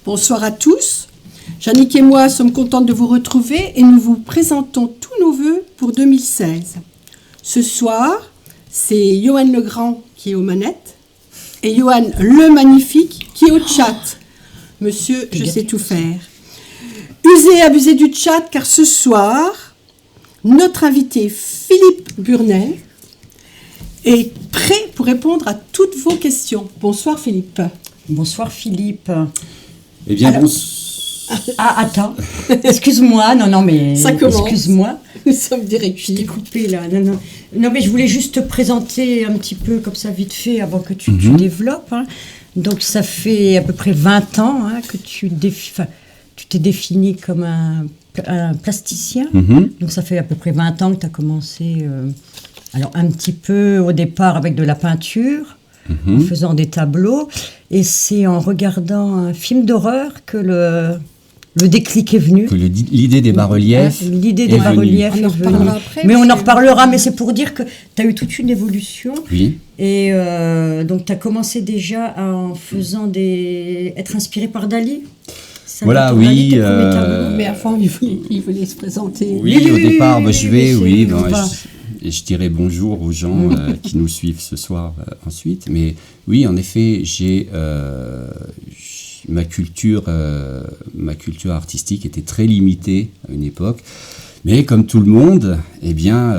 Bonsoir à tous. Jannick et moi sommes contentes de vous retrouver et nous vous présentons tous nos vœux pour 2016. Ce soir, c'est Johan Legrand qui est aux manettes et Johan le Magnifique qui est au chat. Monsieur, je sais tout faire. Usez et abusez du chat car ce soir, notre invité Philippe Burnel est prêt pour répondre à toutes vos questions. Bonsoir Philippe. Bonsoir Philippe. Eh bien, Alors, attends, excuse-moi, non, mais ça commence. Excuse-moi. Nous sommes Je t'ai directifs. coupé là, non, mais je voulais juste te présenter un petit peu comme ça vite fait avant que tu développes. Hein. Donc ça fait à peu près 20 ans que tu t'es défini comme un plasticien. Donc ça fait à peu près 20 ans que tu as commencé, alors un petit peu au départ avec de la peinture, en faisant des tableaux. Et c'est en regardant un film d'horreur que le déclic est venu. que l'idée des bas-reliefs. L'idée des est bas-reliefs venue. est On en reparlera venue. après, Mais on parce en que- reparlera, mais c'est pour dire que tu as eu toute une évolution. Oui. Et donc tu as commencé déjà en faisant être inspiré par Dali. Voilà, Salvatore Dali, oui, tes premiers tableaux. Mais avant, il voulait se présenter. Oui, au départ, je vais, oui, oui. on va. Je dirais bonjour aux gens qui nous suivent ce soir ensuite. Mais oui, en effet, j'ai ma culture artistique était très limitée à une époque. Mais comme tout le monde, eh bien,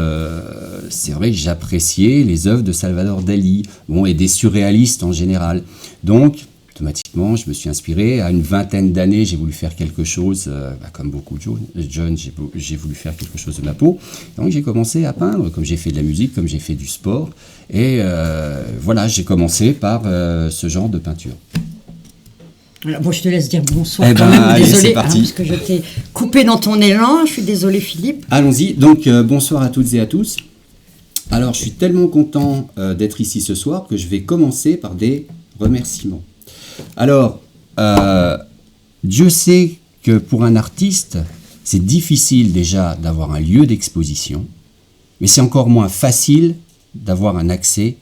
c'est vrai que j'appréciais les œuvres de Salvador Dali, et des surréalistes en général. Donc, automatiquement, je me suis inspiré. À une vingtaine d'années, j'ai voulu faire quelque chose, comme beaucoup de jeunes, j'ai voulu faire quelque chose de ma peau. Donc, j'ai commencé à peindre, comme j'ai fait de la musique, comme j'ai fait du sport. Et voilà, j'ai commencé par ce genre de peinture. Alors, bon, je te laisse dire bonsoir Eh quand ben, même. allez, Désolée, c'est parti. parce que je t'ai coupé dans ton élan. Je suis désolée, Philippe. Allons-y. Donc, bonsoir à toutes et à tous. Alors, je suis tellement content d'être ici ce soir que je vais commencer par des remerciements. Alors, Dieu sait que pour un artiste, c'est difficile déjà d'avoir un lieu d'exposition, mais c'est encore moins facile d'avoir un accès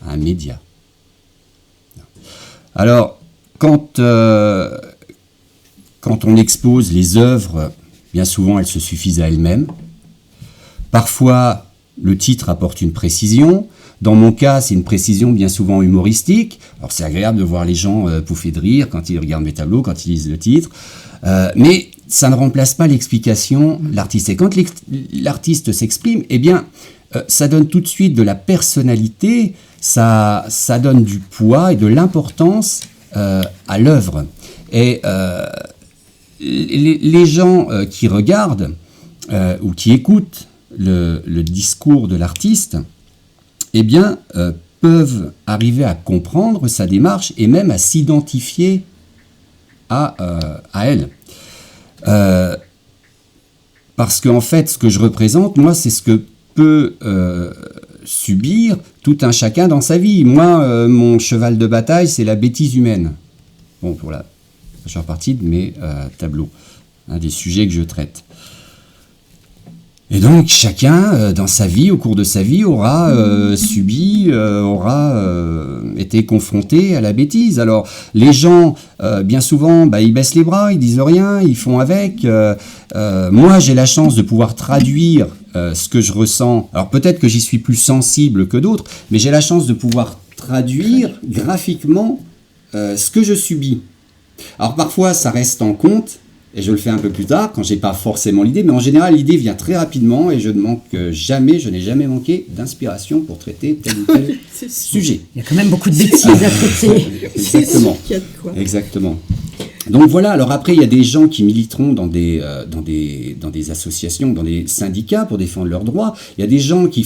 à un média. Alors, quand on expose les œuvres, bien souvent elles se suffisent à elles-mêmes. Parfois, le titre apporte une précision. Dans mon cas, c'est une précision bien souvent humoristique. Alors c'est agréable de voir les gens pouffer de rire quand ils regardent mes tableaux, quand ils lisent le titre. Mais ça ne remplace pas l'explication de l'artiste. Et quand l'artiste s'exprime, eh bien, ça donne tout de suite de la personnalité, ça donne du poids et de l'importance à l'œuvre. Et les gens qui regardent ou qui écoutent le discours de l'artiste, eh bien, peuvent arriver à comprendre sa démarche et même à s'identifier à elle. Parce qu'en fait, ce que je représente, moi, c'est ce que peut subir tout un chacun dans sa vie. Moi, mon cheval de bataille, c'est la bêtise humaine. Bon, voilà, je suis reparti de mes tableaux, des sujets que je traite. Et donc, chacun, dans sa vie, au cours de sa vie, aura subi, aura été confronté à la bêtise. Alors, les gens, bien souvent, ils baissent les bras, ils disent rien, ils font avec. Moi, j'ai la chance de pouvoir traduire ce que je ressens. Alors, peut-être que j'y suis plus sensible que d'autres, mais j'ai la chance de pouvoir traduire graphiquement ce que je subis. Alors, parfois, ça reste en compte. Et je le fais un peu plus tard, quand j'ai pas forcément l'idée, mais en général, l'idée vient très rapidement et je n'ai jamais manqué d'inspiration pour traiter tel ou tel sujet. Il y a quand même beaucoup de bêtises à traiter. Exactement. qu'il y a de quoi. Exactement. Donc voilà, alors après, il y a des gens qui militeront dans des associations, dans des syndicats pour défendre leurs droits. Il y a des gens qui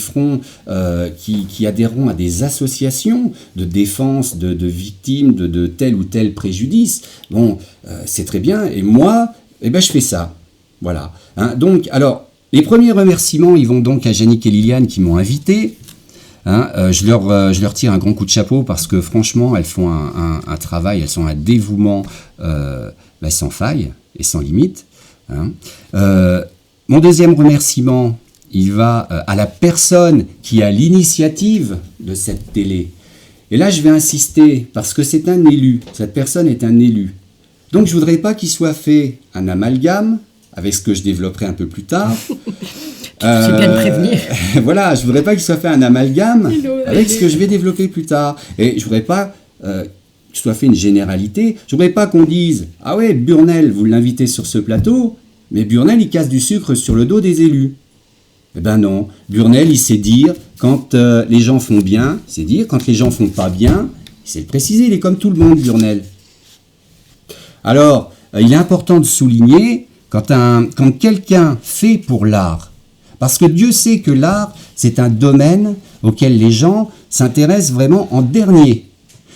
qui adhéreront à des associations de défense de victimes de tel ou tel préjudice. Bon, c'est très bien. Et moi, je fais ça. Voilà. Donc, alors, les premiers remerciements, ils vont donc à Jannick et Liliane qui m'ont invité. Je leur tire un grand coup de chapeau parce que franchement, elles font un travail, elles sont un dévouement sans faille et sans limite. Mon deuxième remerciement, il va à la personne qui a l'initiative de cette télé. Et là, je vais insister parce que c'est un élu. Cette personne est un élu. Donc je voudrais pas qu'il soit fait un amalgame avec ce que je développerai un peu plus tard. C'est bien de prévenir. Voilà, je voudrais pas qu'il soit fait un amalgame avec ce que je vais développer plus tard. Et je voudrais pas que soit fait une généralité. Je voudrais pas qu'on dise « Ah ouais, Burnel, vous l'invitez sur ce plateau, mais Burnel, il casse du sucre sur le dos des élus. » Eh ben non, Burnel, il sait dire quand les gens font bien, il sait dire quand les gens font pas bien, il sait le préciser, il est comme tout le monde, Burnel. Alors, il est important de souligner quand quelqu'un fait pour l'art, parce que Dieu sait que l'art, c'est un domaine auquel les gens s'intéressent vraiment en dernier.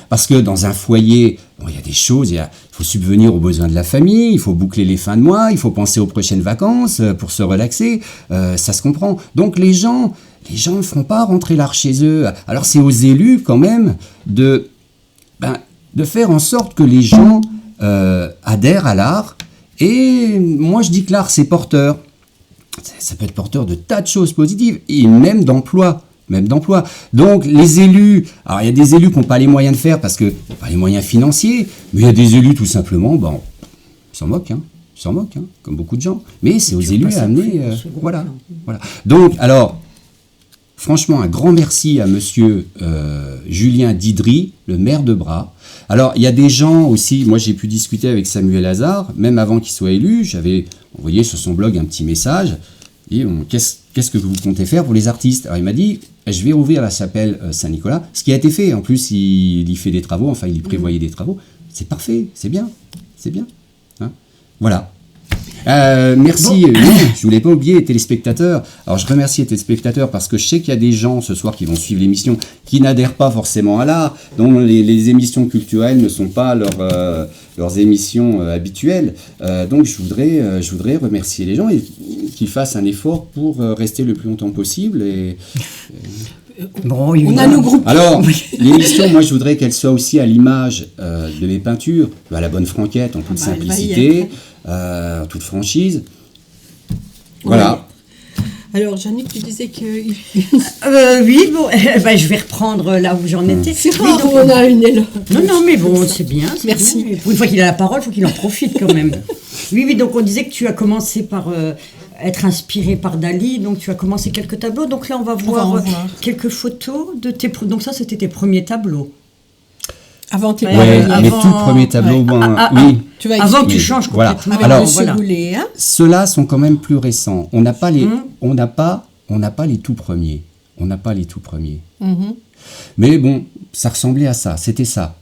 Parce que dans un foyer, bon, il y a des choses, il faut subvenir aux besoins de la famille, il faut boucler les fins de mois, il faut penser aux prochaines vacances pour se relaxer, ça se comprend. Donc les gens ne feront pas rentrer l'art chez eux. Alors c'est aux élus quand même de faire en sorte que les gens adhèrent à l'art. Et moi je dis que l'art c'est porteur. Ça peut être porteur de tas de choses positives et même d'emploi. Donc les élus, alors il y a des élus qui n'ont pas les moyens de faire parce que pas les moyens financiers, mais il y a des élus tout simplement, ils s'en moquent, comme beaucoup de gens. Mais c'est aux élus à amener, voilà. Donc alors, franchement, un grand merci à monsieur Julien Didry, le maire de Bras. Alors il y a des gens aussi, moi j'ai pu discuter avec Samuel Hazard, même avant qu'il soit élu, j'avais envoyé sur son blog un petit message. Et qu'est-ce que vous comptez faire pour les artistes? Alors il m'a dit, je vais ouvrir la chapelle Saint-Nicolas, ce qui a été fait. En plus, il y fait des travaux, enfin il y prévoyait des travaux. C'est parfait, c'est bien. Hein, voilà. Merci. Non, je voulais pas oublier les téléspectateurs. Alors je remercie les téléspectateurs parce que je sais qu'il y a des gens ce soir qui vont suivre l'émission qui n'adhèrent pas forcément à l'art, dont les émissions culturelles ne sont pas leurs émissions habituelles. Donc je voudrais remercier les gens et qu'ils fassent un effort pour rester le plus longtemps possible. Bon, on a nos groupes. Alors, l'émission, moi, je voudrais qu'elle soit aussi à l'image de mes peintures, à la bonne franquette, en toute simplicité, en toute franchise. Voilà. Ouais. Alors, Jannick, tu disais que... oui, bon, je vais reprendre là où j'en étais. C'est rare où on a une éloge. Non, mais bon, c'est bien. Merci. Bien. Pour une fois qu'il a la parole, il faut qu'il en profite quand même. Oui, donc on disait que tu as commencé par... être inspiré par Dali, donc tu as commencé quelques tableaux. Donc là, on va voir quelques photos de tes... Donc ça, c'était tes premiers tableaux. Avant tes mes tout premiers tableaux, oui. Tu vas avant que tu changes complètement. Avec Monsieur Goulet, hein. Ceux-là sont quand même plus récents. On n'a pas les tout premiers. Mais bon, ça ressemblait à ça. C'était ça.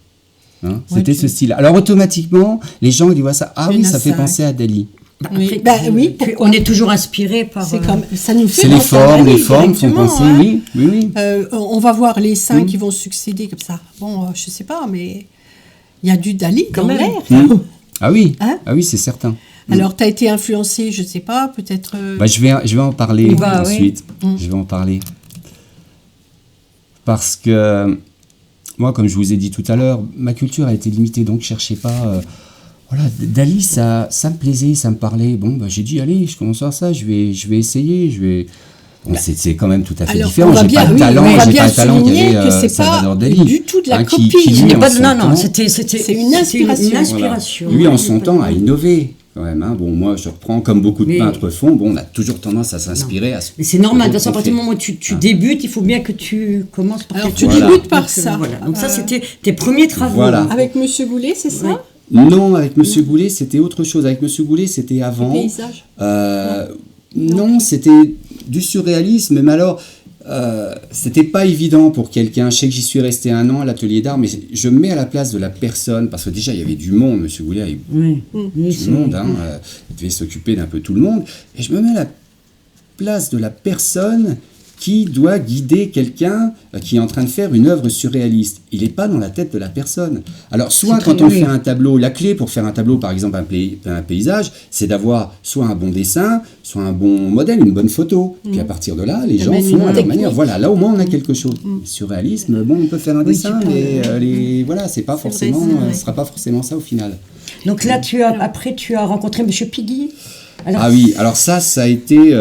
Hein, c'était ce style. Alors automatiquement, les gens ils voient ça. Ah oui, ça fait penser à Dali. Après, oui, on est toujours inspiré par... ça nous fait c'est les formes font penser, hein. Oui. On va voir les seins qui vont succéder comme ça. Bon, je sais pas, mais il y a du Dali dans l'air. Ah oui, hein, c'est certain. Alors, tu as été influencé, je sais pas, peut-être... Je vais en parler ensuite. Je vais en parler. Parce que, moi, comme je vous ai dit tout à l'heure, ma culture a été limitée, donc je cherchais pas... Voilà, Dali, ça me plaisait, ça me parlait. Bon, j'ai dit, allez, je commence à ça, je vais essayer, Bon, c'est quand même tout à fait différent. J'ai pas le talent qu'avait Salvador Dali. Du tout de la copie. C'est une inspiration. Voilà. Lui, en son temps, a innové. Quand même, hein. Bon, moi, je reprends comme beaucoup de peintres font. Bon, on a toujours tendance à s'inspirer. Mais c'est normal. À partir du moment où tu débutes, il faut bien que tu commences par quelque chose. Alors, tu débutes par ça. Voilà. Donc ça, c'était tes premiers travaux. Voilà. Avec Monsieur Goulet, c'est ça? Non, avec Monsieur Goulet, c'était autre chose. Avec Monsieur Goulet, c'était avant. Le paysage. Non, c'était du surréalisme. Mais alors, c'était pas évident pour quelqu'un. Je sais que j'y suis resté 1 an à l'atelier d'art, mais je me mets à la place de la personne parce que déjà il y avait du monde. Monsieur Goulet avait du monde. Hein, il devait s'occuper d'un peu tout le monde. Et je me mets à la place de la personne qui doit guider quelqu'un qui est en train de faire une œuvre surréaliste. Il n'est pas dans la tête de la personne. Alors, soit quand on fait un tableau, la clé pour faire un tableau, par exemple un paysage, c'est d'avoir soit un bon dessin, soit un bon modèle, une bonne photo. Puis à partir de là, les gens font à leur manière. Voilà, là au moins on a quelque chose. Le surréalisme, bon, on peut faire un dessin, mais voilà, c'est pas forcément, ce sera pas forcément ça au final. Donc là, tu as rencontré Monsieur Piggy. Alors ça a été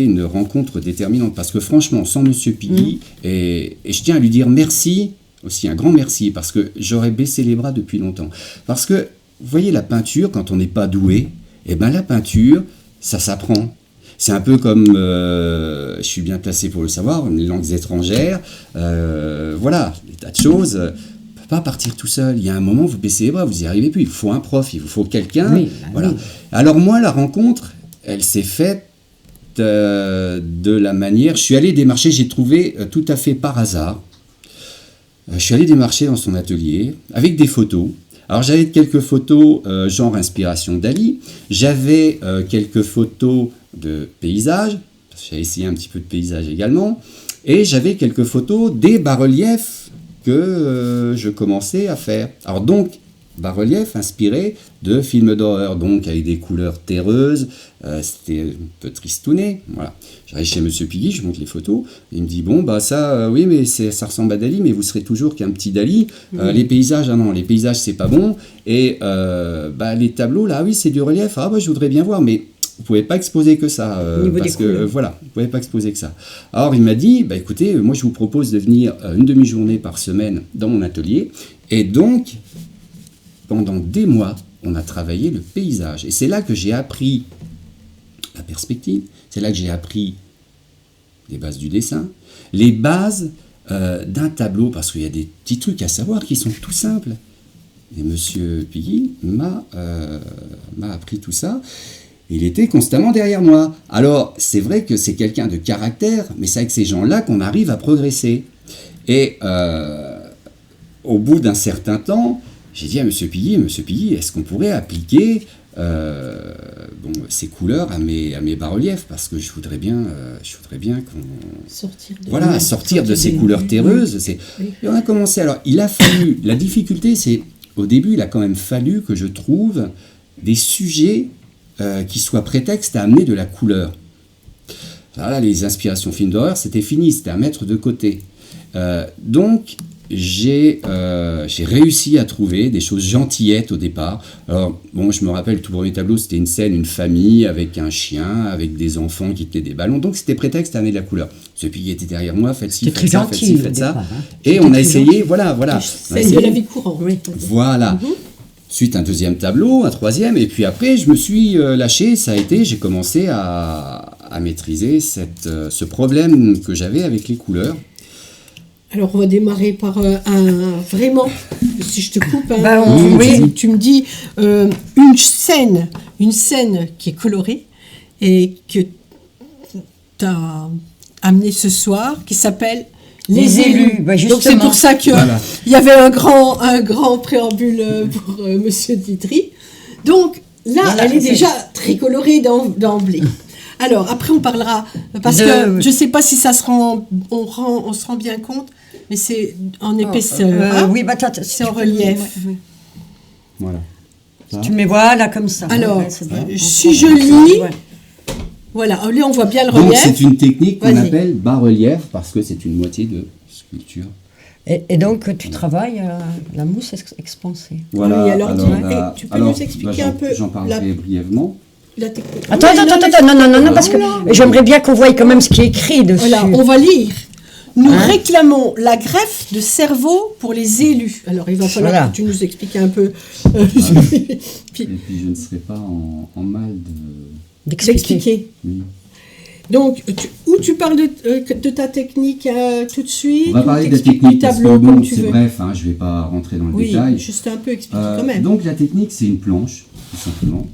une rencontre déterminante parce que franchement, sans Monsieur Piggy, et je tiens à lui dire merci, aussi un grand merci, parce que j'aurais baissé les bras depuis longtemps. Parce que vous voyez, la peinture, quand on n'est pas doué, eh ben la peinture, ça s'apprend. C'est un peu comme, je suis bien placé pour le savoir, les langues étrangères, voilà, des tas de choses. On ne peut pas partir tout seul. Il y a un moment, vous baissez les bras, vous n'y arrivez plus. Il vous faut un prof, il vous faut quelqu'un. Oui, voilà. oui. Alors moi, la rencontre, elle s'est faite de la manière... Je suis allé démarcher, j'ai trouvé tout à fait par hasard. Je suis allé démarcher dans son atelier avec des photos. Alors j'avais quelques photos genre inspiration Dali, j'avais quelques photos de paysages, j'ai essayé un petit peu de paysage également, et j'avais quelques photos des bas-reliefs que je commençais à faire. Alors donc, bas-reliefs inspirés de films d'horreur, donc avec des couleurs terreuses, c'était un peu tristouné, voilà. J'arrive chez Monsieur Piggy, je montre les photos, il me dit, bon, bah ça, oui, mais ça ressemble à Dali, mais vous serez toujours qu'un petit Dali. Les paysages, ah non, les paysages, c'est pas bon. Et les tableaux, là, oui, c'est du relief. Ah, bah, je voudrais bien voir, mais vous pouvez pas exposer que ça. Parce que, voilà, vous pouvez pas exposer que ça. Alors, il m'a dit, bah, écoutez, moi, je vous propose de venir une demi-journée par semaine dans mon atelier. Et donc, pendant des mois, on a travaillé le paysage. Et c'est là que j'ai appris la perspective, c'est là que j'ai appris les bases du dessin, les bases d'un tableau, parce qu'il y a des petits trucs à savoir qui sont tout simples. Et Monsieur Piggy m'a appris tout ça. Il était constamment derrière moi. Alors, c'est vrai que c'est quelqu'un de caractère, mais c'est avec ces gens-là qu'on arrive à progresser. Et au bout d'un certain temps, j'ai dit à Monsieur Piggy, est-ce qu'on pourrait appliquer ces couleurs à mes bas-reliefs, parce que je voudrais bien qu'on sortir de ces couleurs terreuses. Et on a commencé. Alors, il a fallu. La difficulté, c'est au début, il a quand même fallu que je trouve des sujets qui soient prétexte à amener de la couleur. Alors là, les inspirations films d'horreur, c'était fini, c'était à mettre de côté. Donc, j'ai réussi à trouver des choses gentillettes au départ. Alors, bon, je me rappelle, tout premier tableau, c'était une scène, une famille avec un chien, avec des enfants qui tenaient des ballons. Donc, c'était prétexte à amener de la couleur. Ce Piggy était derrière moi, faites ci, faites ça, faites ci, faites ça. Hein. Et on a essayé, voilà. C'est de la vie courante. Oui. Voilà. Ensuite, un deuxième tableau, un troisième, et puis après, je me suis lâché, j'ai commencé à maîtriser ce problème que j'avais avec les couleurs. Alors, on va démarrer par vraiment, si je te coupe, tu me dis une scène qui est colorée et que tu as amenée ce soir, qui s'appelle Les élus. Bah, donc, c'est pour ça qu'il y avait un grand préambule pour Monsieur Didry. Donc, là, elle est déjà très colorée d'emblée. Alors, après, on parlera, parce que je ne sais pas si on se rend bien compte, mais c'est en épaisseur. Oui, c'est en relief. Oui. Voilà. Tu mets voilà comme ça. Alors, si je lis, voilà, là on voit bien le relief. Donc c'est une technique qu'on appelle bas-relief, parce que c'est une moitié de sculpture. Et donc tu travailles la mousse expansée. Voilà. Oui, alors tu peux nous expliquer un peu j'en parlerai brièvement. La technique. Attends, non, parce que j'aimerais bien qu'on voie quand même ce qui est écrit dessus. Voilà, on va lire. Nous réclamons la greffe de cerveau pour les élus. Alors, il va falloir que tu nous expliques un peu. Et puis, je ne serai pas en mal d'expliquer. Oui. Donc, tu parles de ta technique tout de suite. On va parler de la technique, parce que bon, c'est bref, je ne vais pas rentrer dans le détail. Oui, juste un peu expliquer quand même. Donc, la technique, c'est une planche, tout simplement.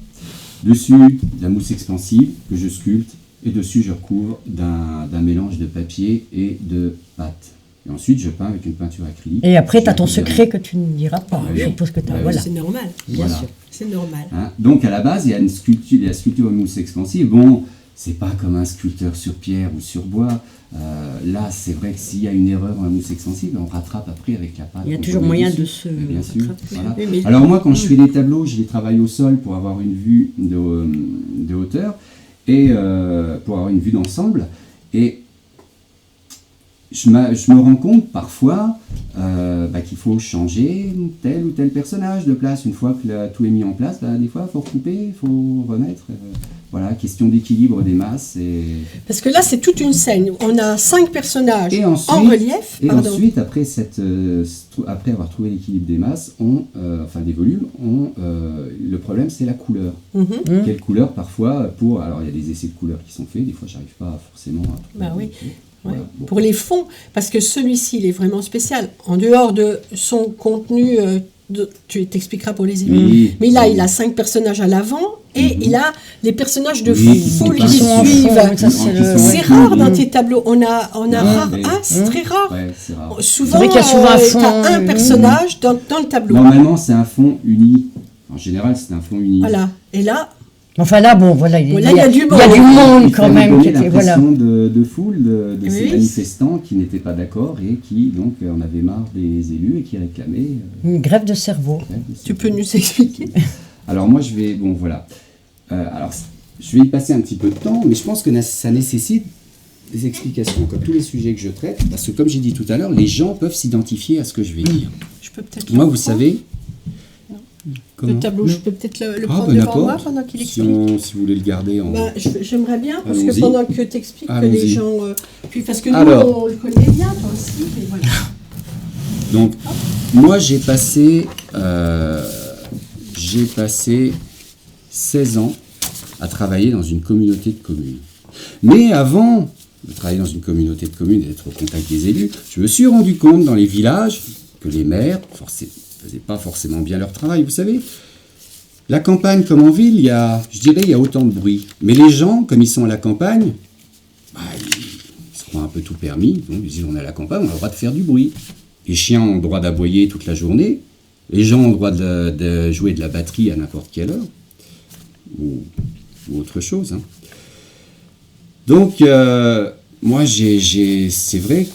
Dessus, de la mousse expansive que je sculpte. Et dessus, je recouvre d'un mélange de papier et de pâte. Et ensuite, je peins avec une peinture acrylique. Et après, tu as ton secret que tu ne diras pas. Je suppose que tu as. Voilà. C'est normal. Bien sûr. C'est normal. Donc, à la base, il y a la sculpture en mousse expansive. Bon, c'est pas comme un sculpteur sur pierre ou sur bois. Là, c'est vrai que s'il y a une erreur en mousse expansive, on rattrape après avec la pâte. Il y a toujours moyen de se bien sûr. Voilà. Mais alors moi, quand je fais des tableaux, je les travaille au sol pour avoir une vue de hauteur. Et pour avoir une vue d'ensemble, et je me rends compte parfois qu'il faut changer tel ou tel personnage de place. Une fois que tout est mis en place, des fois il faut recouper, il faut remettre. Voilà, question d'équilibre des masses. Parce que là, c'est toute une scène. On a 5 personnages Et ensuite, en relief. Et Pardon. ensuite, après avoir trouvé l'équilibre des masses, des volumes, le problème, c'est la couleur. Quelle couleur, parfois, alors il y a des essais de couleurs qui sont faits, des fois, j'arrive pas forcément à trouver. Bah oui. Voilà, bon. Pour les fonds, parce que celui-ci, il est vraiment spécial. En dehors de son contenu, tu t'expliqueras pour les élus. Oui, Mais là, oui. il a 5 personnages à l'avant et il a les personnages de Oui, qui sont foule pas- qui qui sont en suivent. fond, ça, c'est le- C'est Ouais. rare dans tes tableaux. On a rare mais- un, c'est très rare. Ouais, c'est rare. Souvent, C'est vrai qu'il y a souvent un fond, t'as un personnage dans le tableau. Normalement, c'est un fond uni. En général, c'est un fond uni. Voilà. Et là, Enfin là, bon, voilà, il là, il y a du il y a du monde. monde Il quand fallait même. donner Qui était, voilà. l'impression de foule, de ces Oui. manifestants qui n'étaient pas d'accord et qui, donc, en avaient marre des élus et qui réclamaient. Une grève de cerveau. tu peux nous expliquer. Alors moi, je vais... Bon, voilà. Alors, je vais y passer un petit peu de temps, mais je pense que ça nécessite des explications, comme tous les sujets que je traite, parce que, comme j'ai dit tout à l'heure, les gens peuvent s'identifier à ce que je vais dire. Je peux peut-être Moi, le vous prendre. savez... Le tableau, je peux peut-être le Ah, prendre ben, devant moi n'importe. pendant qu'il Si explique. vous voulez le garder en... Ben, j'aimerais bien, parce que Allons-y. pendant que tu expliques, que les Allons-y. gens... puis parce que nous, Alors. on le connaît bien, toi aussi, et voilà. Donc, moi, j'ai passé 16 ans à travailler dans une communauté de communes. Mais avant de travailler dans une communauté de communes et d'être au contact des élus, je me suis rendu compte dans les villages que les maires ne faisaient pas forcément bien leur travail, vous savez. La campagne comme en ville, il y a autant de bruit. Mais les gens, comme ils sont à la campagne, ils se croient un peu tout permis. Donc ils disent, on est à la campagne, on a le droit de faire du bruit. Les chiens ont le droit d'aboyer toute la journée. Les gens ont le droit de jouer de la batterie à n'importe quelle heure. Ou autre chose. Hein. Donc, moi, c'est vrai,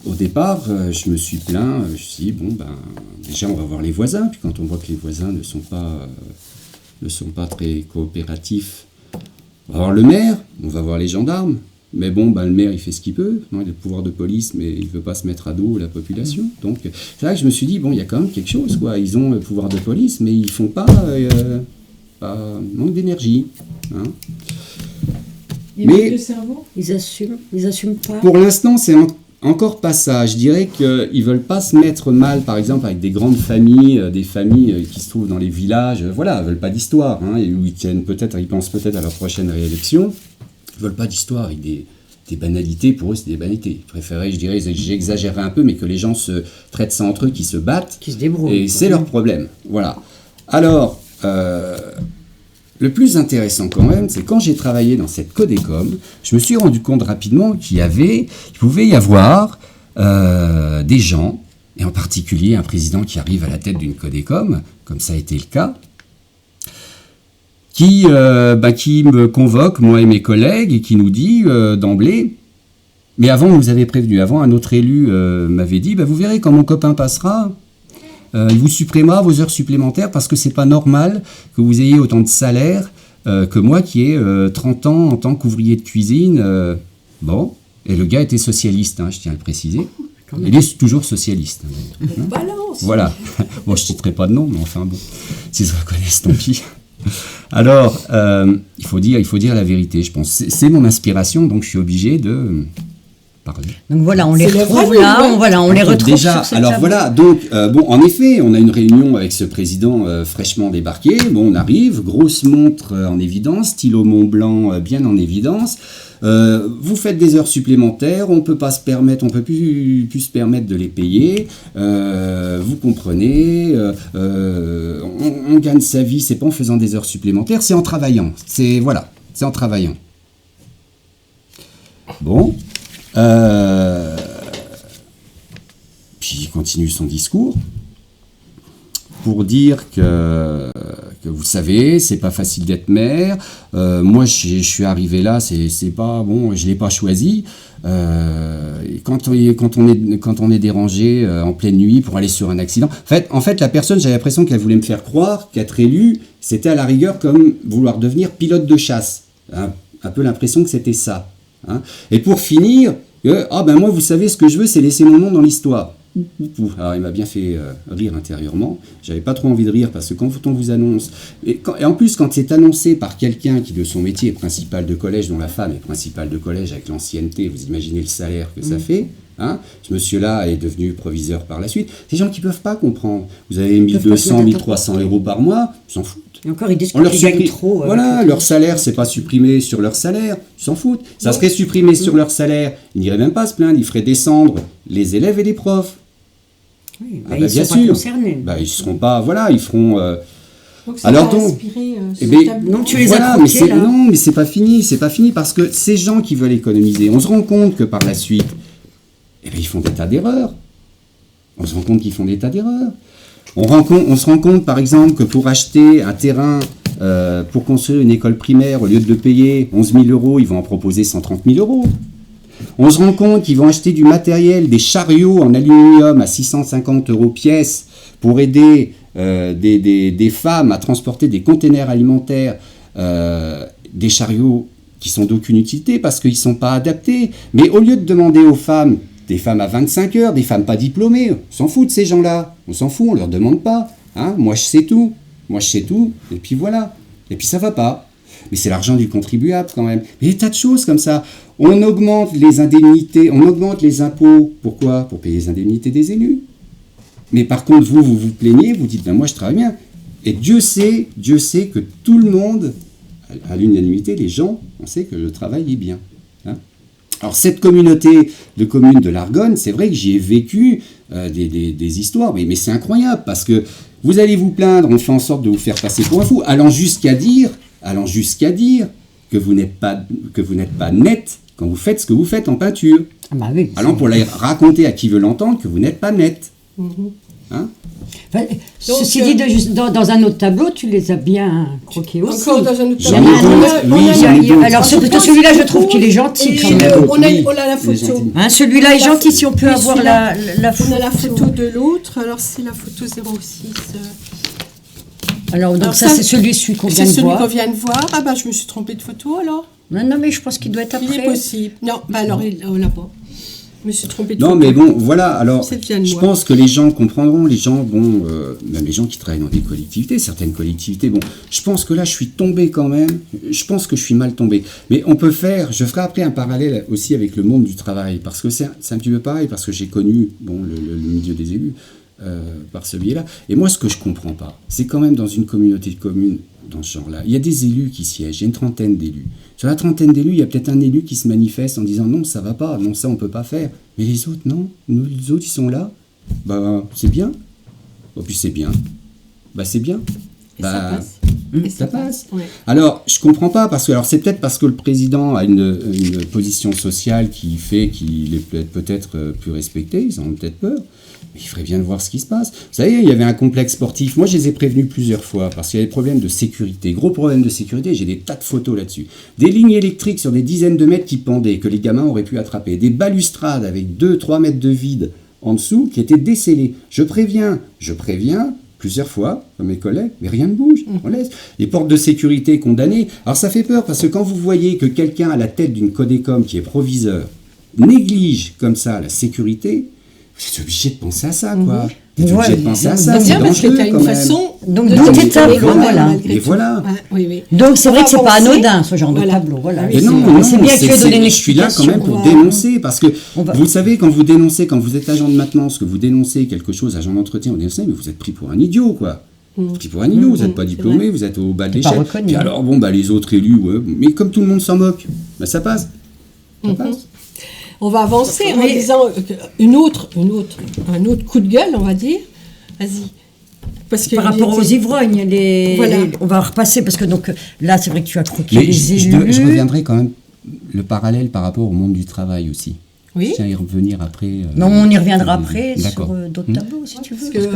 au départ, je me suis plaint. Je me suis dit, déjà, on va voir les voisins. Puis quand on voit que les voisins ne sont pas très coopératifs, on va voir le maire, on va voir les gendarmes. Mais bon, le maire, il fait ce qu'il peut. Non, il a le pouvoir de police, mais il ne veut pas se mettre à dos la population. Donc, c'est là que je me suis dit, il y a quand même quelque chose, quoi. Ils ont le pouvoir de police, mais ils ne font pas... manque d'énergie. Hein. Mais le cerveau. Ils assument pas. pour l'instant, c'est encore pas ça. Je dirais qu'ils ne veulent pas se mettre mal, par exemple, avec des grandes familles, des familles qui se trouvent dans les villages. Voilà, ils ne veulent pas d'histoire. Hein, et où ils pensent peut-être à leur prochaine réélection. Ils ne veulent pas d'histoire avec des banalités. Pour eux, c'est des banalités. Ils préféraient, je dirais, j'exagérerais un peu, mais que les gens se traitent ça entre eux, qu'ils se battent. Qui se débrouillent. Et c'est leur problème. Voilà. Alors, le plus intéressant quand même, c'est quand j'ai travaillé dans cette Codecom, je me suis rendu compte rapidement qu'il pouvait y avoir des gens, et en particulier un président qui arrive à la tête d'une Codecom, comme ça a été le cas, qui me convoque, moi et mes collègues, et qui nous dit d'emblée, mais avant, on nous avait prévenu, avant un autre élu m'avait dit, vous verrez quand mon copain passera, il vous supprimera vos heures supplémentaires parce que c'est pas normal que vous ayez autant de salaire que moi qui ai 30 ans en tant qu'ouvrier de cuisine. Et le gars était socialiste, hein, je tiens à le préciser. Il est toujours socialiste. Balance. Voilà. Bon, je ne citerai pas de nom, mais enfin bon, s'ils se reconnaissent, tant pis. Alors, il faut dire la vérité, je pense. C'est mon inspiration, donc je suis obligé de parler. Donc voilà, on les C'est le retrouve vrai là, livre, on les retrouve déjà, sur cette alors table. voilà, donc, en effet, on a une réunion avec ce président fraîchement débarqué. On arrive, grosse montre en évidence, stylo Montblanc bien en évidence. Vous faites des heures supplémentaires, on peut plus se permettre de les payer. Vous comprenez, on gagne sa vie, c'est pas en faisant des heures supplémentaires, c'est en travaillant. C'est en travaillant. Bon. Puis il continue son discours pour dire que vous savez, c'est pas facile d'être maire. Moi, je suis arrivé là, c'est pas bon, je l'ai pas choisi. Et quand on est dérangé en pleine nuit pour aller sur un accident. En fait, la personne, j'avais l'impression qu'elle voulait me faire croire qu'être élu, c'était à la rigueur comme vouloir devenir pilote de chasse. Hein, un peu l'impression que c'était ça. Hein. Et pour finir, moi, vous savez, ce que je veux, c'est laisser mon nom dans l'histoire. Alors il m'a bien fait rire intérieurement. J'avais pas trop envie de rire parce que quand on vous annonce, et en plus quand c'est annoncé par quelqu'un qui de son métier est principal de collège, dont la femme est principale de collège avec l'ancienneté, vous imaginez le salaire que ça fait. Hein, ce monsieur-là est devenu proviseur par la suite. Des gens qui peuvent pas comprendre. Vous avez 1200, 1300 euros par mois, ils s'en foutent. Et encore, ils disent On leur qu'ils gagnent supprime. trop. Voilà, leur salaire, c'est pas supprimé sur leur salaire, ils s'en foutent. Ça serait supprimé sur leur salaire, ils n'iraient même pas se plaindre, ils feraient descendre les élèves et les profs. Oui, Ah ils bah, sont bien pas sûr. concernés. Bah, ils seront pas, voilà, ils feront. Donc ça Alors t'a donc, inspiré eh ce ben, tableau. non, tu les as voilà, croqués, mais là. non, mais c'est pas fini parce que ces gens qui veulent économiser, on se rend compte que par la suite, eh ben, ils font des tas d'erreurs. On se rend compte qu'ils font des tas d'erreurs. On se rend compte, par exemple, que pour acheter un terrain pour construire une école primaire, au lieu de le payer 11 000 euros, ils vont en proposer 130 000 euros. On se rend compte qu'ils vont acheter du matériel, des chariots en aluminium à 650 euros pièce pour aider des femmes à transporter des containers alimentaires, des chariots qui sont d'aucune utilité parce qu'ils ne sont pas adaptés. Mais au lieu de demander aux femmes, des femmes à 25 heures, des femmes pas diplômées, on s'en fout de ces gens-là, on s'en fout, on leur demande pas. Hein, moi je sais tout, et puis voilà. Et puis ça va pas. Mais c'est l'argent du contribuable quand même. Mais il y a des tas de choses comme ça. On augmente les indemnités, on augmente les impôts. Pourquoi ? Pour payer les indemnités des élus. Mais par contre, vous plaignez, vous dites, ben moi je travaille bien. Et Dieu sait que tout le monde, à l'unanimité, les gens, on sait que le travail est bien. Hein. Alors cette communauté de communes de l'Argonne, c'est vrai que j'y ai vécu des histoires, mais c'est incroyable parce que vous allez vous plaindre, on fait en sorte de vous faire passer pour un fou, allant jusqu'à dire que vous n'êtes pas net quand vous faites ce que vous faites en peinture. Ah bah oui, Allant pour raconter à qui veut l'entendre que vous n'êtes pas net. Hein? Enfin, ceci dit, dans un autre tableau, tu les as bien croqués aussi. Encore dans un autre J'en tableau. ai d'autres, oui, j'en ai d'autres. Alors celui-là, je trouve qu'il est gentil Et quand même. on a la photo. Hein, celui-là est gentil, si on peut Oui, avoir celui-là. la On photo. a la photo de l'autre, alors c'est la photo 06. Alors, donc Alors ça, c'est celui qu'on vient C'est de celui qu'on voir. vient de voir. Ah bah je me suis trompée de photo alors. Non, mais je pense qu'il doit être Il est après. possible. Non, bah alors on l'a pas. Je me suis trompée de photo. Non, mais bon, voilà. Alors, Ça vient de je moi. pense que les gens comprendront. Les gens, même les gens qui travaillent dans des collectivités, certaines collectivités, je pense que là, je suis tombé quand même. Je pense que je suis mal tombé. Mais on peut je ferai après un parallèle aussi avec le monde du travail, parce que c'est un petit peu pareil, parce que j'ai connu, le milieu des élus par ce biais-là. Et moi, ce que je comprends pas, c'est quand même dans une communauté de communes, dans ce genre-là, il y a des élus qui siègent. Il y a une trentaine d'élus. Sur la trentaine d'élus, il y a peut-être un élu qui se manifeste en disant non, ça va pas, non, ça on peut pas faire. Mais les autres, non. Nous, les autres, ils sont là. Bah, c'est bien. Oh, puis c'est bien. Bah, c'est bien. Et ça passe. Et Ça passe. Ouais. Alors, je comprends pas, parce que c'est peut-être parce que le président a une position sociale qui fait qu'il est peut-être plus respecté, ils en ont peut-être peur. Mais il ferait bien de voir ce qui se passe. Vous savez, il y avait un complexe sportif. Moi, je les ai prévenus plusieurs fois parce qu'il y avait des problèmes de sécurité. Gros problème de sécurité, j'ai des tas de photos là-dessus. Des lignes électriques sur des dizaines de mètres qui pendaient, que les gamins auraient pu attraper. Des balustrades avec 2-3 mètres de vide en dessous qui étaient décellées. Je préviens plusieurs fois, comme mes collègues, mais rien ne bouge, on laisse. Les portes de sécurité condamnées. Alors ça fait peur parce que quand vous voyez que quelqu'un à la tête d'une Codecom qui est proviseur néglige comme ça la sécurité, vous êtes obligé de penser à ça, quoi. Vous êtes obligé de penser à ça, C'est c'est bien parce que dangereux tu as quand une même. façon Donc, de tout te est tableau, quand même, voilà. malgré Et tout. voilà. Ah, oui. Donc c'est vrai que c'est pas Avancer. anodin ce genre de Voilà. tableau. Voilà. Ah oui, Mais c'est- non, c'est bien que tu aies donné une je suis là quand même pour explication. dénoncer, parce que On va- vous savez, quand vous dénoncez, quand vous êtes agent de maintenance, que vous dénoncez quelque chose, agent d'entretien, vous dénoncez, mais vous êtes pris pour un idiot, quoi. Vous êtes pris pour un idiot, vous n'êtes pas diplômé, vous êtes au bas de T'es pas l'échelle. reconnu. Puis alors, les autres élus, ouais, mais comme tout le monde s'en moque, ça passe. Ça passe. On va avancer en Mais- disant un autre coup de gueule, on va dire. Vas-y. Parce que Par rapport aux ivrognes, Voilà. on va repasser parce que donc là c'est vrai que tu as croqué Mais les je élus. reviendrai quand même le parallèle par rapport au monde du travail aussi. Oui. Je tiens à y revenir après. Non, on y reviendra après D'accord. sur d'autres tableaux si tu veux. Parce que,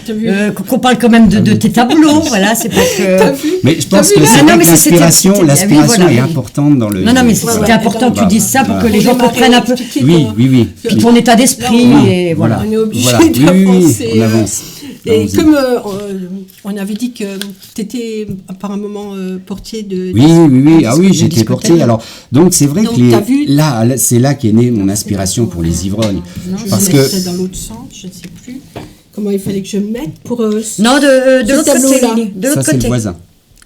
t'as vu Qu'on parle quand même de tes tableaux, voilà, c'est parce T'as que. vu Mais je pense T'as que vu, c'est là non, vrai mais que c'était- l'aspiration oui, voilà, est oui. importante dans le... Non, mais Voilà. c'était important que tu Bah, dises ça pour voilà. que les gens Démarrer, comprennent un peu expliquer Oui, comment- oui, oui. puis ton état d'esprit Non, et voilà. On est obligé Voilà. Oui, oui, d'avancer. on avance. Et Allons-y. comme on avait dit que tu étais par un moment portier de... Oui, ah oui, de j'étais discothèque. portier. Alors, donc c'est vrai Donc, que t'as vu- là, c'est là qu'est née mon inspiration pour les ivrognes. Parce que C'est dans l'autre sens, je ne sais plus comment il fallait que je me mette pour... Non, de ce l'autre côté, tableau-là. Lily, de ça, l'autre c'est le côté. voisin.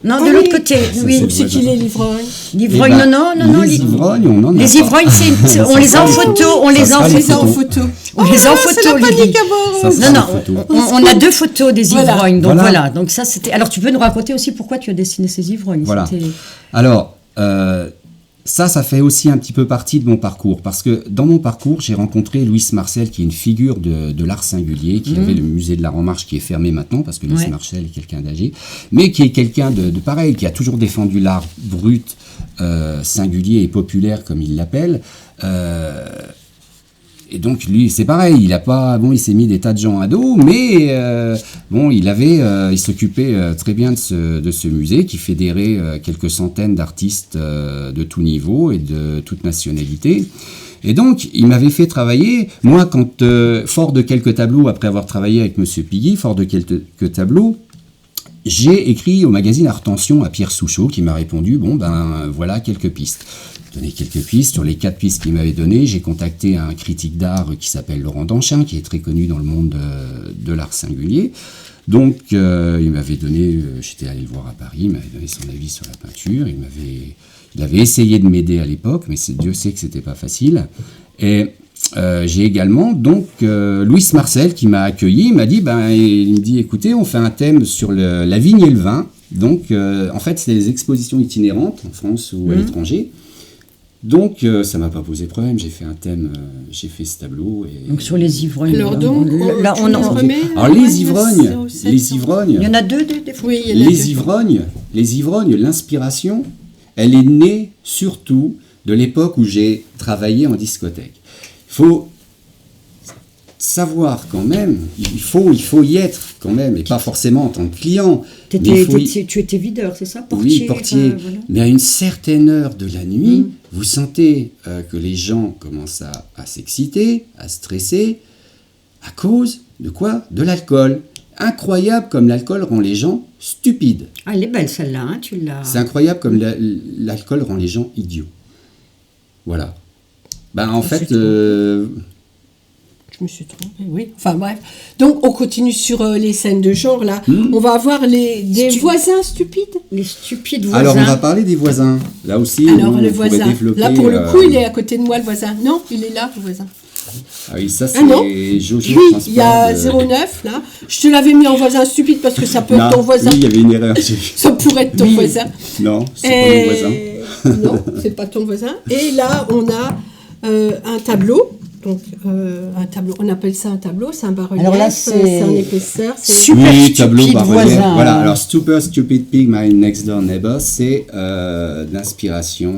Non, Ah de l'autre oui. côté, c'est oui. le C'est qui les livrognes? L'ivrogne, Eh ben, non, les ivrognes, on en a Les pas. ivrognes, Ça on les sera a en les photo, photos. on Ça les a sera en les C'est en photo. photo. On les a en c'est photo, la Lily. panique à bord. Ça sera Non, les photos. on a 2 photos des Voilà. ivrognes, donc Voilà. voilà. Donc ça, c'était. Alors, tu peux nous raconter aussi pourquoi tu as dessiné ces ivrognes. Voilà. C'était- Alors, ça fait aussi un petit peu partie de mon parcours, parce que dans mon parcours, j'ai rencontré Louis Marcel, qui est une figure de l'art singulier, qui avait le musée de l'art en marche, qui est fermé maintenant, parce que Louis Ouais. Marcel est quelqu'un d'âgé, mais qui est quelqu'un de pareil, qui a toujours défendu l'art brut, singulier et populaire, comme il l'appelle. Et donc lui, c'est pareil, il s'est mis des tas de gens à dos, mais il s'occupait très bien de ce musée qui fédérait quelques centaines d'artistes de tout niveau et de toute nationalité. Et donc, il m'avait fait travailler, moi, fort de quelques tableaux, après avoir travaillé avec Monsieur Piggy, fort de quelques tableaux, j'ai écrit au magazine Artension à Pierre Souchot qui m'a répondu, voilà quelques pistes. Donné quelques pistes. Sur les 4 pistes qu'il m'avait données, j'ai contacté un critique d'art qui s'appelle Laurent Danchin, qui est très connu dans le monde de l'art singulier. Donc, il m'avait donné, j'étais allé le voir à Paris, il m'avait donné son avis sur la peinture, il avait essayé de m'aider à l'époque, mais Dieu sait que c'était pas facile. Et j'ai également donc Louis Marcel qui m'a accueilli, il m'a dit, il me dit, écoutez, on fait un thème sur la vigne et le vin. Donc, en fait, c'est des expositions itinérantes en France ou à l'étranger. Donc, ça m'a pas posé problème. J'ai fait un thème, j'ai fait ce tableau. Et... Donc sur les ivrognes. Alors donc, là, tu on nous en. remets, Alors, les ivrognes, Il y en a 2 des fois. Oui, il y en a deux. les ivrognes, l'inspiration, elle est née surtout de l'époque où j'ai travaillé en discothèque. Il faut savoir quand même, il faut y être quand même, et pas forcément en tant que client. Mais il faut Tu étais videur, c'est ça? portier. Voilà. Mais à une certaine heure de la nuit, vous sentez que les gens commencent à s'exciter, à stresser, à cause de quoi? De l'alcool. Incroyable comme l'alcool rend les gens stupides. Ah, elle est belle celle-là, hein, tu l'as. C'est incroyable comme l'alcool rend les gens idiots. Voilà. En fait, Je me suis trompée, oui. Enfin bref. Donc on continue sur les scènes de genre là. On va avoir des voisins stupides. Les stupides voisins. alors on va parler des voisins. Là aussi, Alors on le pourrait voisin. développer, Là pour le coup, il est à côté de moi le voisin. Non, il est là le voisin. Ah oui, ça c'est Ah non. Jojo. Oui, Transport il y a de- 09 là. Je te l'avais mis en voisin stupide parce que ça peut Non, être ton voisin. oui, il y avait une erreur. Ça pourrait être ton voisin. Non, c'est pas mon voisin. Non, c'est pas ton voisin. Et là, on a un tableau. Donc, un tableau, on appelle ça un tableau, c'est un bas-relief. Alors là, c'est en épaisseur. C'est Super Oui, tableau stupide bas-relief. voisin. Voilà, alors Super Stupid Pig, My Next Door Neighbor, c'est d'inspiration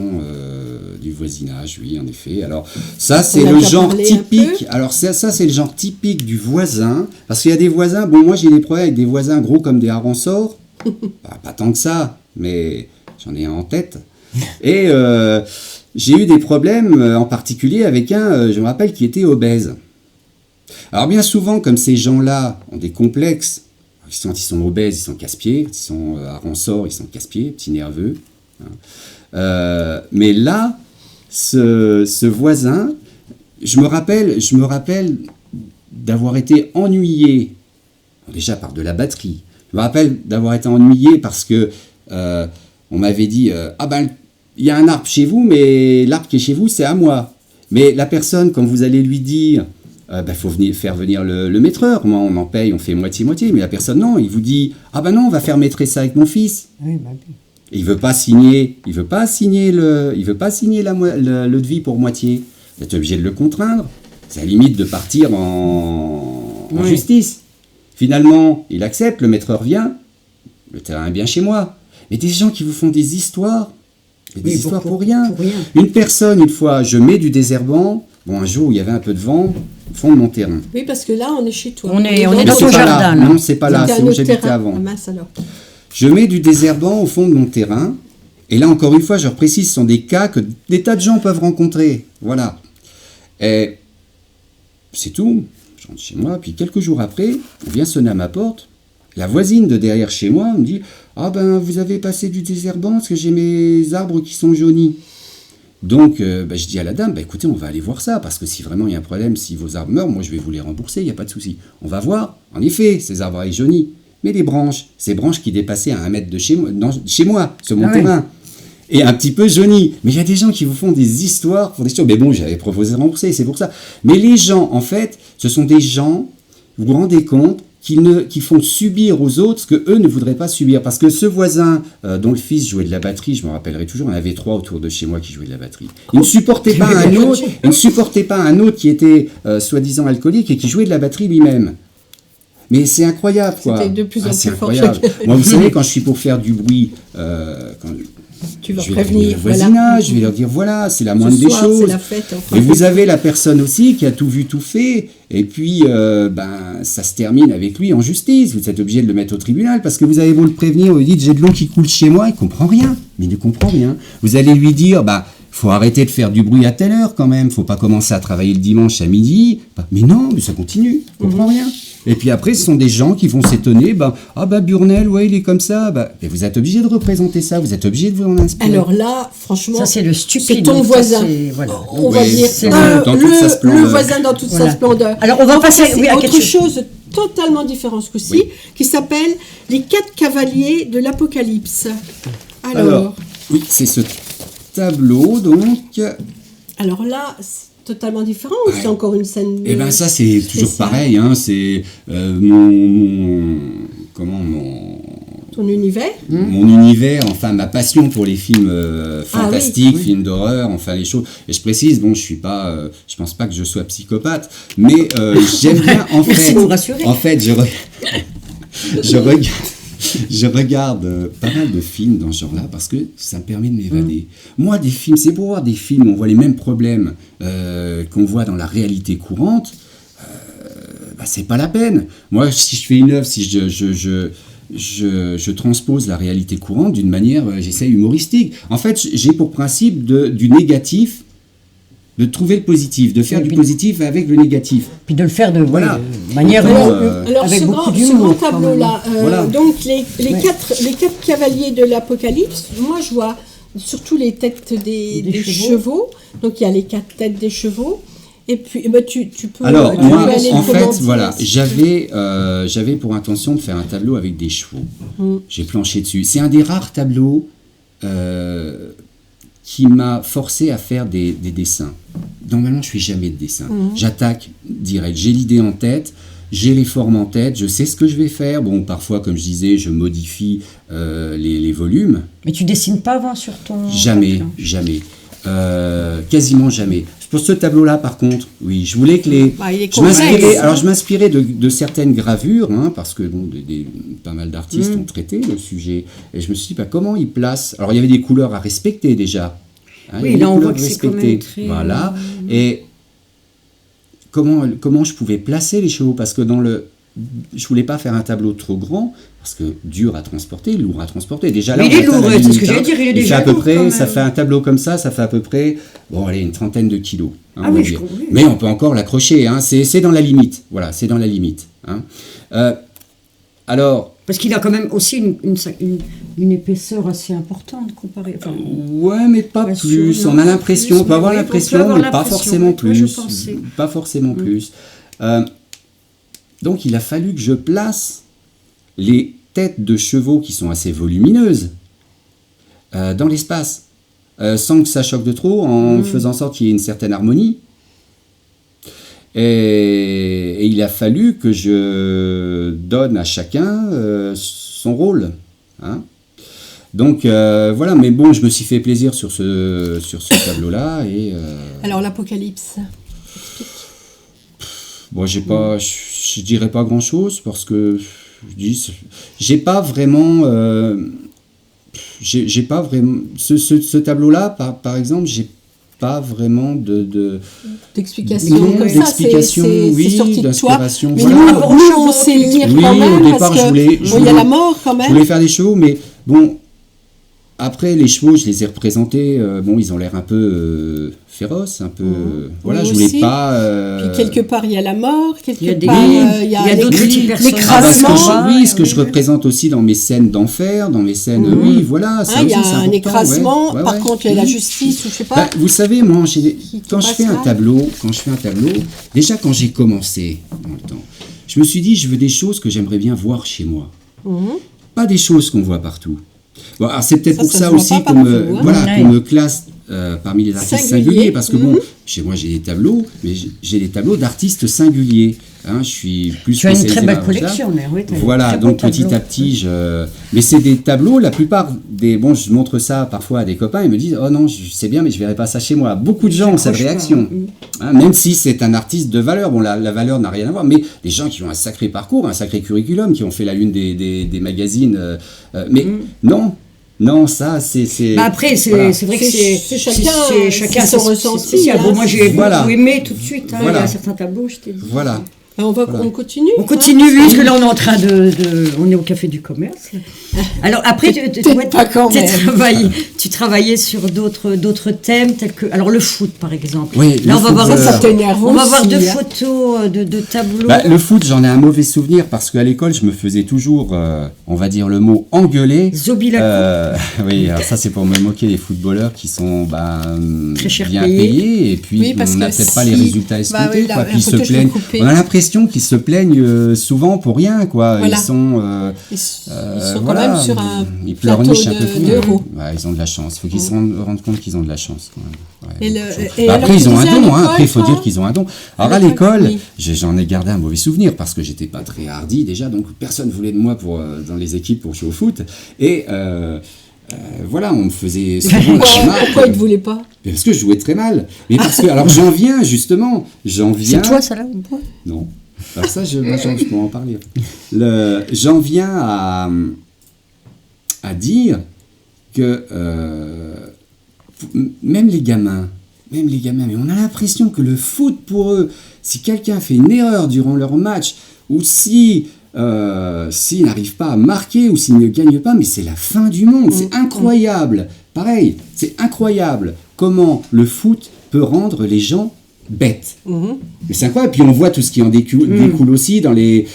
du voisinage, oui, en effet. Alors, ça, c'est On a le déjà genre parlé un typique. peu. Alors, ça, c'est le genre typique du voisin. Parce qu'il y a des voisins, bon, moi, j'ai des problèmes avec des voisins gros comme des harensorts. Pas tant que ça, mais j'en ai un en tête. Et j'ai eu des problèmes en particulier avec un, je me rappelle, qui était obèse. Alors bien souvent, comme ces gens-là ont des complexes, quand ils sont obèses, ils sont casse-pieds, quand ils sont à ressort, ils sont casse-pieds, petits nerveux. Hein. Mais là, ce voisin, je me rappelle d'avoir été ennuyé, déjà par de la batterie. Je me rappelle d'avoir été ennuyé parce que on m'avait dit il y a un arbre chez vous, mais l'arbre qui est chez vous, c'est à moi. Mais la personne, quand vous allez lui dire, faut faire venir le maîtreur, moi on en paye, on fait moitié-moitié, mais la personne, non, il vous dit, non, on va faire maîtrer ça avec mon fils. Oui, bah oui. Et il veut pas signer le devis pour moitié. Vous êtes obligé de le contraindre. C'est à la limite de partir en justice. Finalement, il accepte, le maîtreur vient, le terrain est bien chez moi. Mais des gens qui vous font des histoires, histoires pour rien. Une personne, une fois, je mets du désherbant, un jour où il y avait un peu de vent, au fond de mon terrain. Oui, parce que là, on est chez toi. On est dans dans Mais ton c'est pas jardin, là. là. Non, c'est pas là, c'est où j'habitais avant. Ah, mince alors. Je mets du désherbant au fond de mon terrain. Et là, encore une fois, je précise, ce sont des cas que des tas de gens peuvent rencontrer. Voilà. Et c'est tout. je rentre chez moi, puis quelques jours après, on vient sonner à ma porte. La voisine de derrière chez moi me dit « Ah ben, vous avez passé du désherbant parce que j'ai mes arbres qui sont jaunis. » Donc, je dis à la dame, écoutez, on va aller voir ça, parce que si vraiment il y a un problème, si vos arbres meurent, moi je vais vous les rembourser, il n'y a pas de souci. On va voir, en effet, ces arbres avaient jauni, mais les branches, ces branches qui dépassaient à 1 mètre de chez moi, sur mon terrain, et un petit peu jauni. Mais il y a des gens qui vous font des histoires, mais bon, j'avais proposé de rembourser, c'est pour ça. Mais les gens, en fait, ce sont des gens, vous vous rendez compte, qui font subir aux autres ce qu'eux ne voudraient pas subir. Parce que ce voisin dont le fils jouait de la batterie, je me rappellerai toujours, il y en avait 3 autour de chez moi qui jouaient de la batterie. Il ne supportait pas un autre qui était soi-disant alcoolique et qui jouait de la batterie lui-même. Mais c'est incroyable, quoi. C'était de plus en plus c'est fort. incroyable. Moi, vous savez, quand je suis pour faire du bruit, Tu vas je vais prévenir. le voisinage, je vais leur dire, voilà, c'est la moindre des soir, choses. c'est la fête, enfin. Et vous avez la personne aussi qui a tout vu, tout fait, et puis ça se termine avec lui en justice. Vous êtes obligé de le mettre au tribunal, parce que vous avez beau le prévenir, vous lui dites, j'ai de l'eau qui coule chez moi, il ne comprend rien. Mais il ne comprend rien. Vous allez lui dire, faut arrêter de faire du bruit à telle heure quand même, faut pas commencer à travailler le dimanche à midi. Mais non, mais ça continue, il ne comprend rien. Et puis après, ce sont des gens qui vont s'étonner, Burnel, ouais, il est comme ça. Mais vous êtes obligé de représenter ça, vous êtes obligé de vous en inspirer. Alors là, franchement, Ça, c'est le stupide. c'est ton donc voisin. ça, c'est- voilà. On va dire dans toute sa splendeur. le voisin dans toute sa splendeur. Alors, on va passer à à autre quelque chose totalement différent ce coup-ci, qui s'appelle Les 4 cavaliers de l'Apocalypse. Alors oui, c'est ce tableau, donc. alors là, c'est totalement différent ou c'est encore une scène Eh bien, ça, c'est toujours spéciale. pareil. Hein, c'est Ton univers. mon univers, enfin ma passion pour les films fantastiques, films d'horreur, enfin les choses. Et je précise, je pense pas que je sois psychopathe, mais j'aime bien Merci de nous rassurer. En fait, je regarde pas mal de films dans ce genre-là parce que ça me permet de m'évader. Moi, des films, c'est pour voir des films où on voit les mêmes problèmes qu'on voit dans la réalité courante. C'est pas la peine. Moi, si je fais une œuvre, si je transpose la réalité courante d'une manière, j'essaie humoristique. En fait, j'ai pour principe du négatif, de trouver le positif, de faire du positif avec le négatif. Puis de le faire de Voilà. manière Alors avec ce beaucoup grand d'humour. quand même. tableau-là, Voilà. donc les 4 cavaliers de l'Apocalypse, moi je vois surtout les têtes des chevaux. Donc il y a les 4 têtes des chevaux. Et puis tu peux. Alors, tu moi, peux aller en le fait, commenter, voilà, si tu j'avais pour intention de faire un tableau avec des chevaux. J'ai planché dessus. C'est un des rares tableaux qui m'a forcé à faire des dessins. Normalement, je ne fais jamais de dessin. J'attaque direct. J'ai l'idée en tête, j'ai les formes en tête, je sais ce que je vais faire. Bon, parfois, comme je disais, je modifie les volumes. Mais tu dessines pas avant sur ton... Jamais, papier. jamais. Quasiment jamais. Pour ce tableau-là, par contre, oui, je voulais que il est complexe, je m'inspirais de certaines gravures, parce que pas mal d'artistes ont traité le sujet, et je me suis dit, comment ils placent. Alors, il y avait des couleurs à respecter déjà. Il y avait des là, on couleurs voit que c'est quand même très... Voilà. Et comment je pouvais placer les chevaux, parce que je voulais pas faire un tableau trop grand, parce que dur à transporter, lourd à transporter. Déjà là, Mais il est on atteint lourd, la c'est ce limite, que j'allais dire, il est déjà fait à peu lourd, près, quand même. ça fait un tableau comme ça fait à peu près, une 30aine de kilos. Ah on va oui, dire. je comprends. Mais on peut encore l'accrocher, c'est dans la limite. Voilà, c'est dans la limite. Alors, Parce qu'il a quand même aussi une épaisseur assez importante comparée. Enfin, ouais, mais pas Bien plus. sûr, On non, a l'impression, plus, on peut avoir mais oui, l'impression, on peut avoir mais pas l'impression, forcément oui, plus. je pensais. Pas forcément plus. Donc, il a fallu que je place les têtes de chevaux qui sont assez volumineuses dans l'espace, sans que ça choque de trop, en faisant en sorte qu'il y ait une certaine harmonie. Et il a fallu que je donne à chacun son rôle. Donc voilà, mais bon, je me suis fait plaisir sur ce tableau-là. Alors l'Apocalypse. Bon, je dirais pas grand-chose parce que j'ai pas vraiment, j'ai pas vraiment ce tableau-là, par exemple, j'ai pas vraiment d'explication non, comme d'explication, ça, c'est oui, sorti de toi. d'inspiration, Mais voilà. nous, on sait lire Oui, quand même, au départ, parce que je voulais il y a la mort quand je même. voulais faire des chevaux, mais bon, après, les chevaux, je les ai représentés. Bon, ils ont l'air un peu féroces, un peu. Voilà, Oui, je voulais aussi. pas. Puis quelque part, il y a la mort, quelque Il y a des- part, il y a d'autres petits personnages. Ah, bah, l'écrasement. ce que je représente aussi dans mes scènes d'enfer, dans mes scènes. Oui, voilà. Ça Il y aussi, c'est a un important, écrasement. ouais, Par ouais. contre, il y a la justice, ou je sais pas. Bah, vous savez, moi, quand je passe fais un mal. tableau, déjà quand j'ai commencé dans le temps, je me suis dit, je veux des choses que j'aimerais bien voir chez moi. Pas des choses qu'on voit partout. Bon, alors c'est peut-être Ça, pour ça ça se voit aussi pas qu'on partout, me, hein. voilà, Ouais. qu'on me classe parmi les artistes Singulier. singuliers, parce que bon, chez moi j'ai des tableaux, mais j'ai des tableaux d'artistes singuliers. Hein, je suis plus Tu as une spécialisé très belle dans ça. collection, mais oui, t'as un Voilà, très beau donc petit tableau. à petit, mais c'est des tableaux, la plupart des... Bon, je montre ça parfois à des copains, ils me disent « Oh non, je sais bien, mais je verrai pas ça chez moi ». Beaucoup de gens ont cette Franchement, réaction. Hein, même si c'est un artiste de valeur, bon, la valeur n'a rien à voir, mais des gens qui ont un sacré parcours, un sacré curriculum, qui ont fait la une des magazines, mais non, ça, c'est... Bah après, c'est voilà. vrai que C'est chacun c'est son ressenti, spécial. Bon, hein, moi, j'ai Voilà. beaucoup aimé tout de suite. Hein, Voilà. Il y a certains tableaux, je t'ai dit. Voilà. On continue. On continue, oui, parce que là, on est en train on est au Café du Commerce. Alors, après, Peut-être pas quand même. tu travaillais sur d'autres thèmes, tels que. Alors, le foot, par exemple. Oui, là, le on va voir, football. Ça t'énerve on va aussi, voir deux hein. photos de tableaux. Bah, le foot, j'en ai un mauvais souvenir parce qu'à l'école, je me faisais toujours, on va dire le mot, engueuler. Zobilaco. Oui, alors ça, c'est pour me moquer des footballeurs qui sont Très cher bien payés. payés et puis Oui, parce on n'a que peut-être pas si- les résultats escomptés. Bah oui, quoi. la Puis ils se photo, je vais plaignent. couper. On a l'impression qu'ils se plaignent souvent pour rien. Quoi. Voilà. Ils sont, Ils sont voilà, quand même sur un ils plateau pleurnichent un peu pour rien. d'euros. Ouais, ils ont de la chance. Il faut qu'ils se rendent compte qu'ils ont de la chance. Quand même. Ouais, Et beaucoup de chance. et Bah, alors, après, ils tu ont un disais à don. Hein. l'école, Après, il faut toi dire qu'ils ont un don. Alors, à l'école, l'école, oui. j'en ai gardé un mauvais souvenir parce que j'étais pas très hardi déjà. Donc, personne voulait de moi dans les équipes pour jouer au foot. Et voilà, on me faisait souvent la remarque. Pourquoi ils ne voulaient pas? Parce que je jouais très mal. Mais parce que, alors j'en viens justement, C'est toi, ça, là, ou pas? Non. Alors ça, je pourrais en parler. J'en viens à dire que même les gamins, mais on a l'impression que le foot pour eux, si quelqu'un fait une erreur durant leur match, ou s'il n'arrive pas à marquer, ou s'il ne gagne pas, mais c'est la fin du monde. C'est incroyable. Pareil, c'est incroyable comment le foot peut rendre les gens bêtes. Mais c'est incroyable. Puis on voit tout ce qui en découle aussi dans les...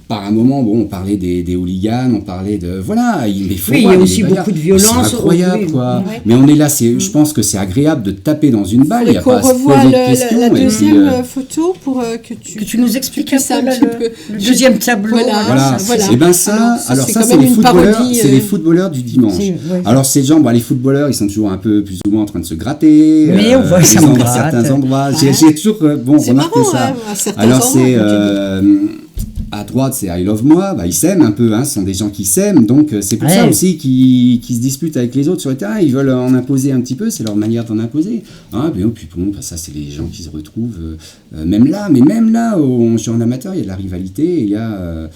par un moment, bon, on parlait des hooligans, on parlait de... Voilà, il faut Oui, il y a voir les aussi bagarres. beaucoup de violence. C'est incroyable, Oui, quoi. ouais. Mais on est là, je pense que c'est agréable de taper dans une balle. Il n'y a Faudrait pas qu'on à se revoie poser de la questions. et puis, deuxième photo pour que Que tu nous expliques un puisses peu, là, petit peu. le deuxième tableau. Voilà. Voilà, Voilà. et ben ça, Alors, c'est ça quand c'est même les une footballeurs, parodie, c'est les footballeurs du dimanche. Ouais. Alors ces gens, les footballeurs, ils sont toujours un peu plus ou moins en train de se gratter. Mais on voit que ça ils me ont dans gratte. certains endroits. Ouais. J'ai toujours C'est remarqué marrant, ça. hein, à certains Alors endroits, c'est comme tu à droite, c'est I Love Moi, ils s'aiment un peu, ce sont des gens qui s'aiment, donc c'est pour ça Ouais. aussi qui se disputent avec les autres sur le terrain, ils veulent en imposer un petit peu, c'est leur manière d'en imposer. Puis bon, ça c'est les gens qui se retrouvent, même là, en amateur, il y a de la rivalité, il y a...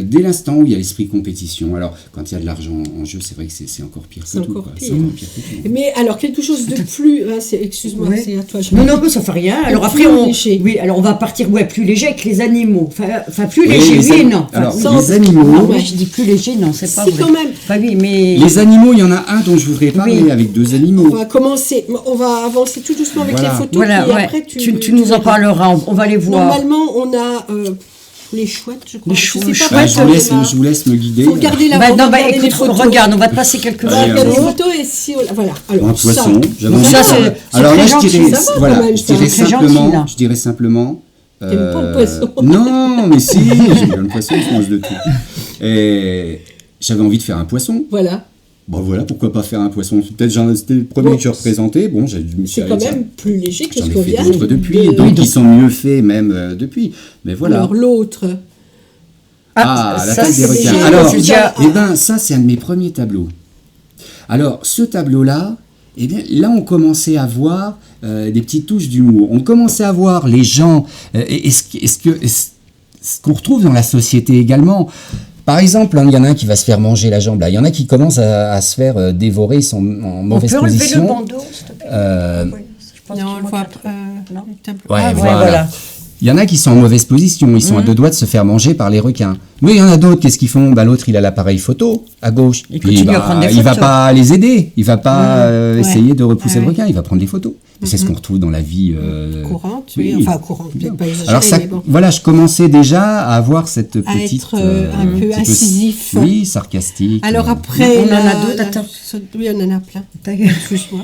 dès l'instant où il y a l'esprit compétition. Alors, quand il y a de l'argent en jeu, c'est vrai que c'est encore pire que C'est tout. encore quoi. pire. C'est encore pire que tout. Mais alors, quelque chose de plus... excuse-moi, Ouais. c'est à toi. Non, mais ça fait rien. Alors Plus après, léger. Oui, alors on va partir plus léger avec les animaux. Enfin plus Oui, léger, les oui et anim- non. alors, Enfin, les animaux- Ah, ouais, je dis plus léger, non, c'est pas Si, vrai. quand même. Enfin, oui, mais... Les animaux, il y en a un dont je voudrais parler Oui. avec deux animaux. On va commencer, on va avancer tout doucement avec Voilà. les photos. Voilà, puis ouais. après, Tu nous en verras. parleras, on va les voir. Normalement, on a les chouettes, je crois. Les Je chou- sais pas, chouettes, Je vous laisse me guider. faut regarder la Bah, on va non, bah, regarder les écoute, photos. regarde, on va te passer quelques On va Allez, regarder les photos. photos et si... Voilà. Alors, Un poisson. J'avais Ça, envie de c'est- savoir. c'est Alors très là, gentil, ça va quand même, je dirais c'est très simplement, gentil, là. je dirais simplement. T'aimes pas le poisson. Non, mais si, j'aime bien le poisson, je mange de tout. Et j'avais envie de faire un poisson. Voilà. Bon voilà, pourquoi pas faire un poisson. Peut-être c'était le premier Bon, que je représentais. Bon, je me suis C'est quand allé, même plus léger que j'en ce ai qu'on fait vient d'autres depuis, de- donc ils sont mieux faits même depuis. Mais voilà. Alors, l'autre... La ça, taille des c'est requins. déjà- Alors, c'est déjà- eh ben, ça, c'est un de mes premiers tableaux. Alors, ce tableau-là, eh bien, là, on commençait à voir des petites touches d'humour. On commençait à voir les gens, et ce qu'on retrouve dans la société également. Par exemple, il y en a un qui va se faire manger la jambe. Là, il y en a qui commencent à se faire dévorer, ils sont en On mauvaise peut enlever le position. bandeau, s'il te plaît. Oui, je pense Non, qu'il on le manque voit un truc. après. Non. le tableau. Ouais, Ah, voilà. voilà. Il y en a qui sont en mauvaise position, ils sont à deux doigts de se faire manger par les requins. Mais il y en a d'autres, qu'est-ce qu'ils font? L'autre, il a l'appareil photo à gauche. Il continue à prendre des il va photos. pas les aider, il va pas essayer de repousser Ah le oui. requin, il va prendre des photos. C'est ce qu'on retrouve dans la vie Courante, oui. oui. Enfin, courante, peut-être pas exagéré, Alors ça, mais bon. voilà, je commençais déjà à avoir cette À petite... être un peu petit incisif. oui, sarcastique. Alors après... On en a d'autres, attends. Oui, on en a plein. Ta gueule. Excuse-moi.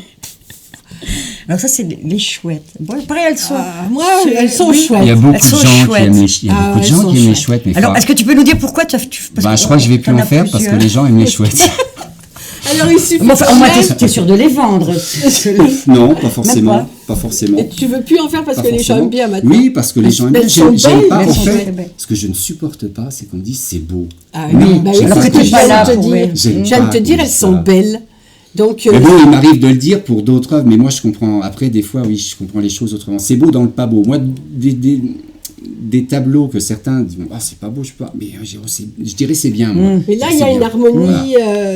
Alors ça, c'est les chouettes. Bon, pareil, elles sont... Moi, elles sont Oui. chouettes. Il y a beaucoup Elles de sont gens qui chouettes. aiment les, il y a Ah, beaucoup de elles gens sont qui aiment les chouettes. chouettes. Mais Alors, faut- est-ce que tu peux nous dire pourquoi tu as... je crois que je vais plus en faire parce que les gens aiment les chouettes. Alors il suffit Bon, enfin, au moins, quand même- t'es sûr de les vendre. Non, pas forcément. Même Pas forcément. Et tu veux plus en faire parce Pas que les gens forcément. aiment bien maintenant. Oui, parce que les gens aiment Mais bien. elles sont J'aime belles, pas, elles en sont fait, belles. ce que je ne supporte pas, c'est qu'on me dise c'est beau. Ah Oui, bah oui, alors c'est que ce que t'es je pas viens là de te pour- dire. J'aime Je viens de pas te dire, qu'on elles dise sont ça. belles. Donc, Mais bon, il m'arrive de le dire pour d'autres œuvres, mais moi je comprends. Après, des fois, oui, je comprends les choses autrement. C'est beau dans le pas beau. Moi, des tableaux que certains disent, ah, c'est pas beau, je sais pas, mais je dirais c'est bien. Moi. mais là, il y C'est a une bien. harmonie,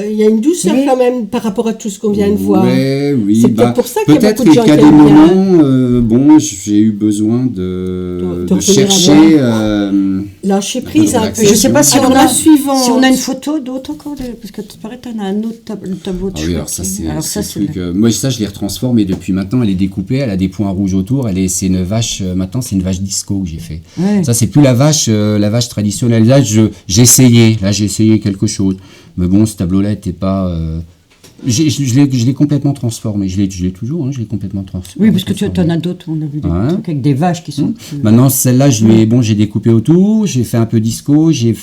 il y a une douceur Oui. quand même par rapport à tout ce qu'on vient de voir. Ouais, oui. C'est peut-être pour ça qu'il y a peut-être beaucoup de gens qu'à qui des aiment bien. moments, bon, j'ai eu besoin de De revenir à chercher. Lâcher prise un peu. Je sais pas si Alors, on a la suivante. si on a une photo d'autres encore, parce que tu paraît t'en as un autre tableau de Ah oui, chouette. alors ça, c'est Alors ça, ce truc. Moi, ça, je l'ai retransformé depuis maintenant. Elle est découpée, elle a des points rouges autour. C'est une vache. Maintenant, c'est une vache disco que j'ai fait. Ouais. Ça, c'est plus la vache traditionnelle. Là, j'ai essayé. Là, j'ai essayé quelque chose. Mais bon, ce tableau-là n'était pas. Je l'ai complètement transformé. Je l'ai toujours. Hein, je l'ai complètement transformé. Oui, parce que tu en as d'autres, on a vu des Ouais. trucs avec des vaches qui sont plus... Maintenant, celle-là, j'ai découpé autour, j'ai fait un peu disco, j'ai